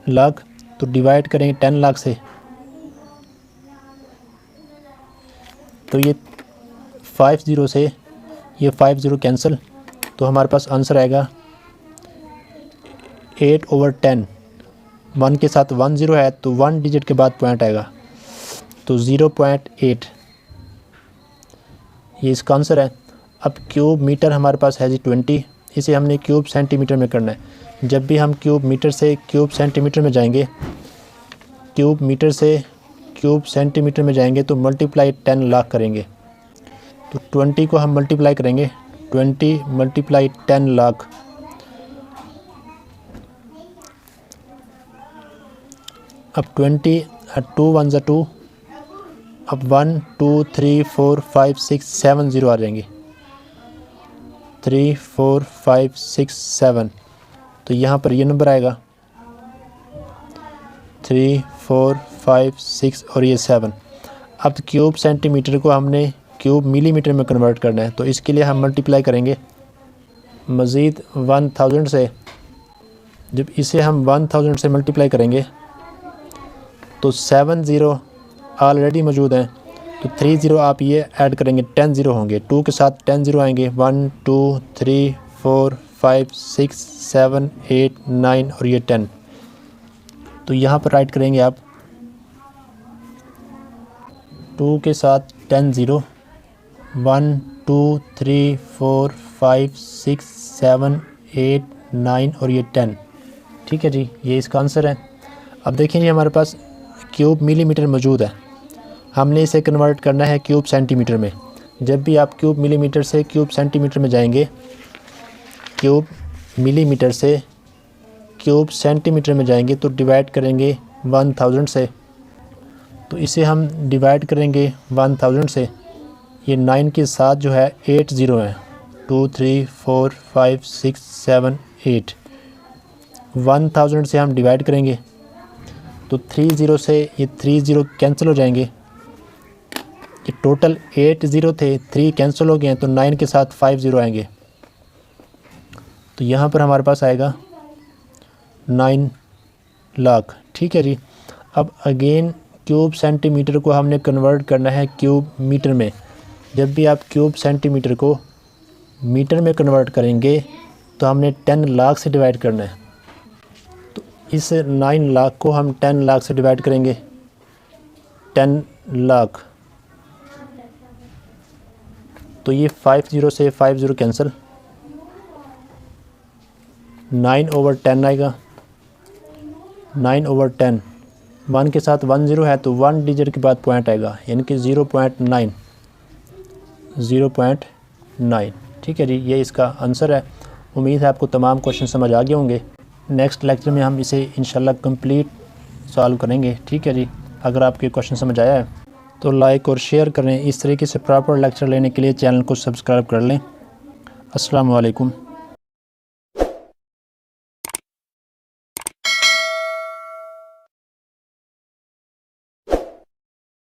लाख, तो डिवाइड करेंगे 10 लाख से, तो ये 50 से ये 50 कैंसिल, तो हमारे पास आंसर आएगा 8/10। 1 के साथ 1 0 है, तो 1 डिजिट के बाद पॉइंट आएगा, तो 0.8, ये इसका आंसर है। अब क्यूब मीटर हमारे पास है जी 20, इसे हमने क्यूब सेंटीमीटर में करना है। जब भी हम क्यूब मीटर से क्यूब सेंटीमीटर में जाएंगे, क्यूब मीटर से क्यूब सेंटीमीटर में जाएंगे तो मल्टीप्लाई 10 लाख करेंगे, तो 20 को हम मल्टीप्लाई करेंगे, 20 × 10 लाख, अब 20 2 1 ज़ा 2, अब 1 2 3 4 5 6 7 0 आ जाएंगे, 3 4 5 6 7, तो यहाँ पर ये नंबर आएगा 3 4 5 6 और ये 7। अब क्यूब सेंटीमीटर को हमने क्यूब मिलीमीटर में कन्वर्ट करना है, तो इसके लिए हम मल्टीप्लाई करेंगे मज़ीद 1000 से। जब इसे हम 1000 से मल्टीप्लाई करेंगे तो 7 0 ऑलरेडी मौजूद हैं, तो 3 0 आप ये ऐड करेंगे, 10 0 होंगे, 2 के साथ 10 0 आएंगे, 1 2 3 4 5 6 7 8 9 और ये 10। तो यहाँ पर राइट करेंगे आप 2 के साथ 10 ज़ीरो, 1 2 3 4 5 6 7 8 9 और ये 10। ठीक है जी, ये इसका आंसर है। अब देखें जी, हमारे पास क्यूब मिलीमीटर मौजूद है, हमने इसे कन्वर्ट करना है क्यूब सेंटीमीटर में। जब भी आप क्यूब मिलीमीटर से क्यूब सेंटीमीटर में जाएंगे, क्यूब मिलीमीटर से क्यूब सेंटीमीटर में जाएंगे तो डिवाइड करेंगे 1000 से। तो इसे हम डिवाइड करेंगे 1000 से, ये 9 के साथ जो है 8 ज़ीरो हैं, 2 3 4 5 6 7 8। 1000 से हम डिवाइड करेंगे तो 3 ज़ीरो से ये 3 ज़ीरो कैंसिल हो जाएंगे। ये टोटल 8 ज़ीरो थे, 3 कैंसिल हो गए हैं तो 9 के साथ 5 ज़ीरो आएंगे। तो यहाँ पर हमारे पास आएगा 9 लाख। ठीक है जी। अब अगेन क्यूब सेंटीमीटर को हमने कन्वर्ट करना है क्यूब मीटर में। जब भी आप क्यूब सेंटीमीटर को मीटर में कन्वर्ट करेंगे तो हमने 10 लाख से डिवाइड करना है। तो इस 9 लाख को हम 10 लाख से डिवाइड करेंगे, 10 लाख। तो ये 5 ज़ीरो से 5 ज़ीरो कैंसिल, 9/10 आएगा, 9/10। 1 के साथ 1 ज़ीरो है तो 1 डिजिट के बाद पॉइंट आएगा, यानी कि 0.9, 0.9। ठीक है जी, ये इसका आंसर है। उम्मीद है आपको तमाम क्वेश्चन समझ आ गए होंगे। नेक्स्ट लेक्चर में हम इसे इंशाल्लाह कंप्लीट सॉल्व करेंगे। ठीक है जी। अगर आपके क्वेश्चन समझ आया है तो लाइक और शेयर करें। इस तरीके से प्रॉपर लेक्चर लेने के लिए चैनल को सब्सक्राइब कर लें। अस्सलाम वालेकुम।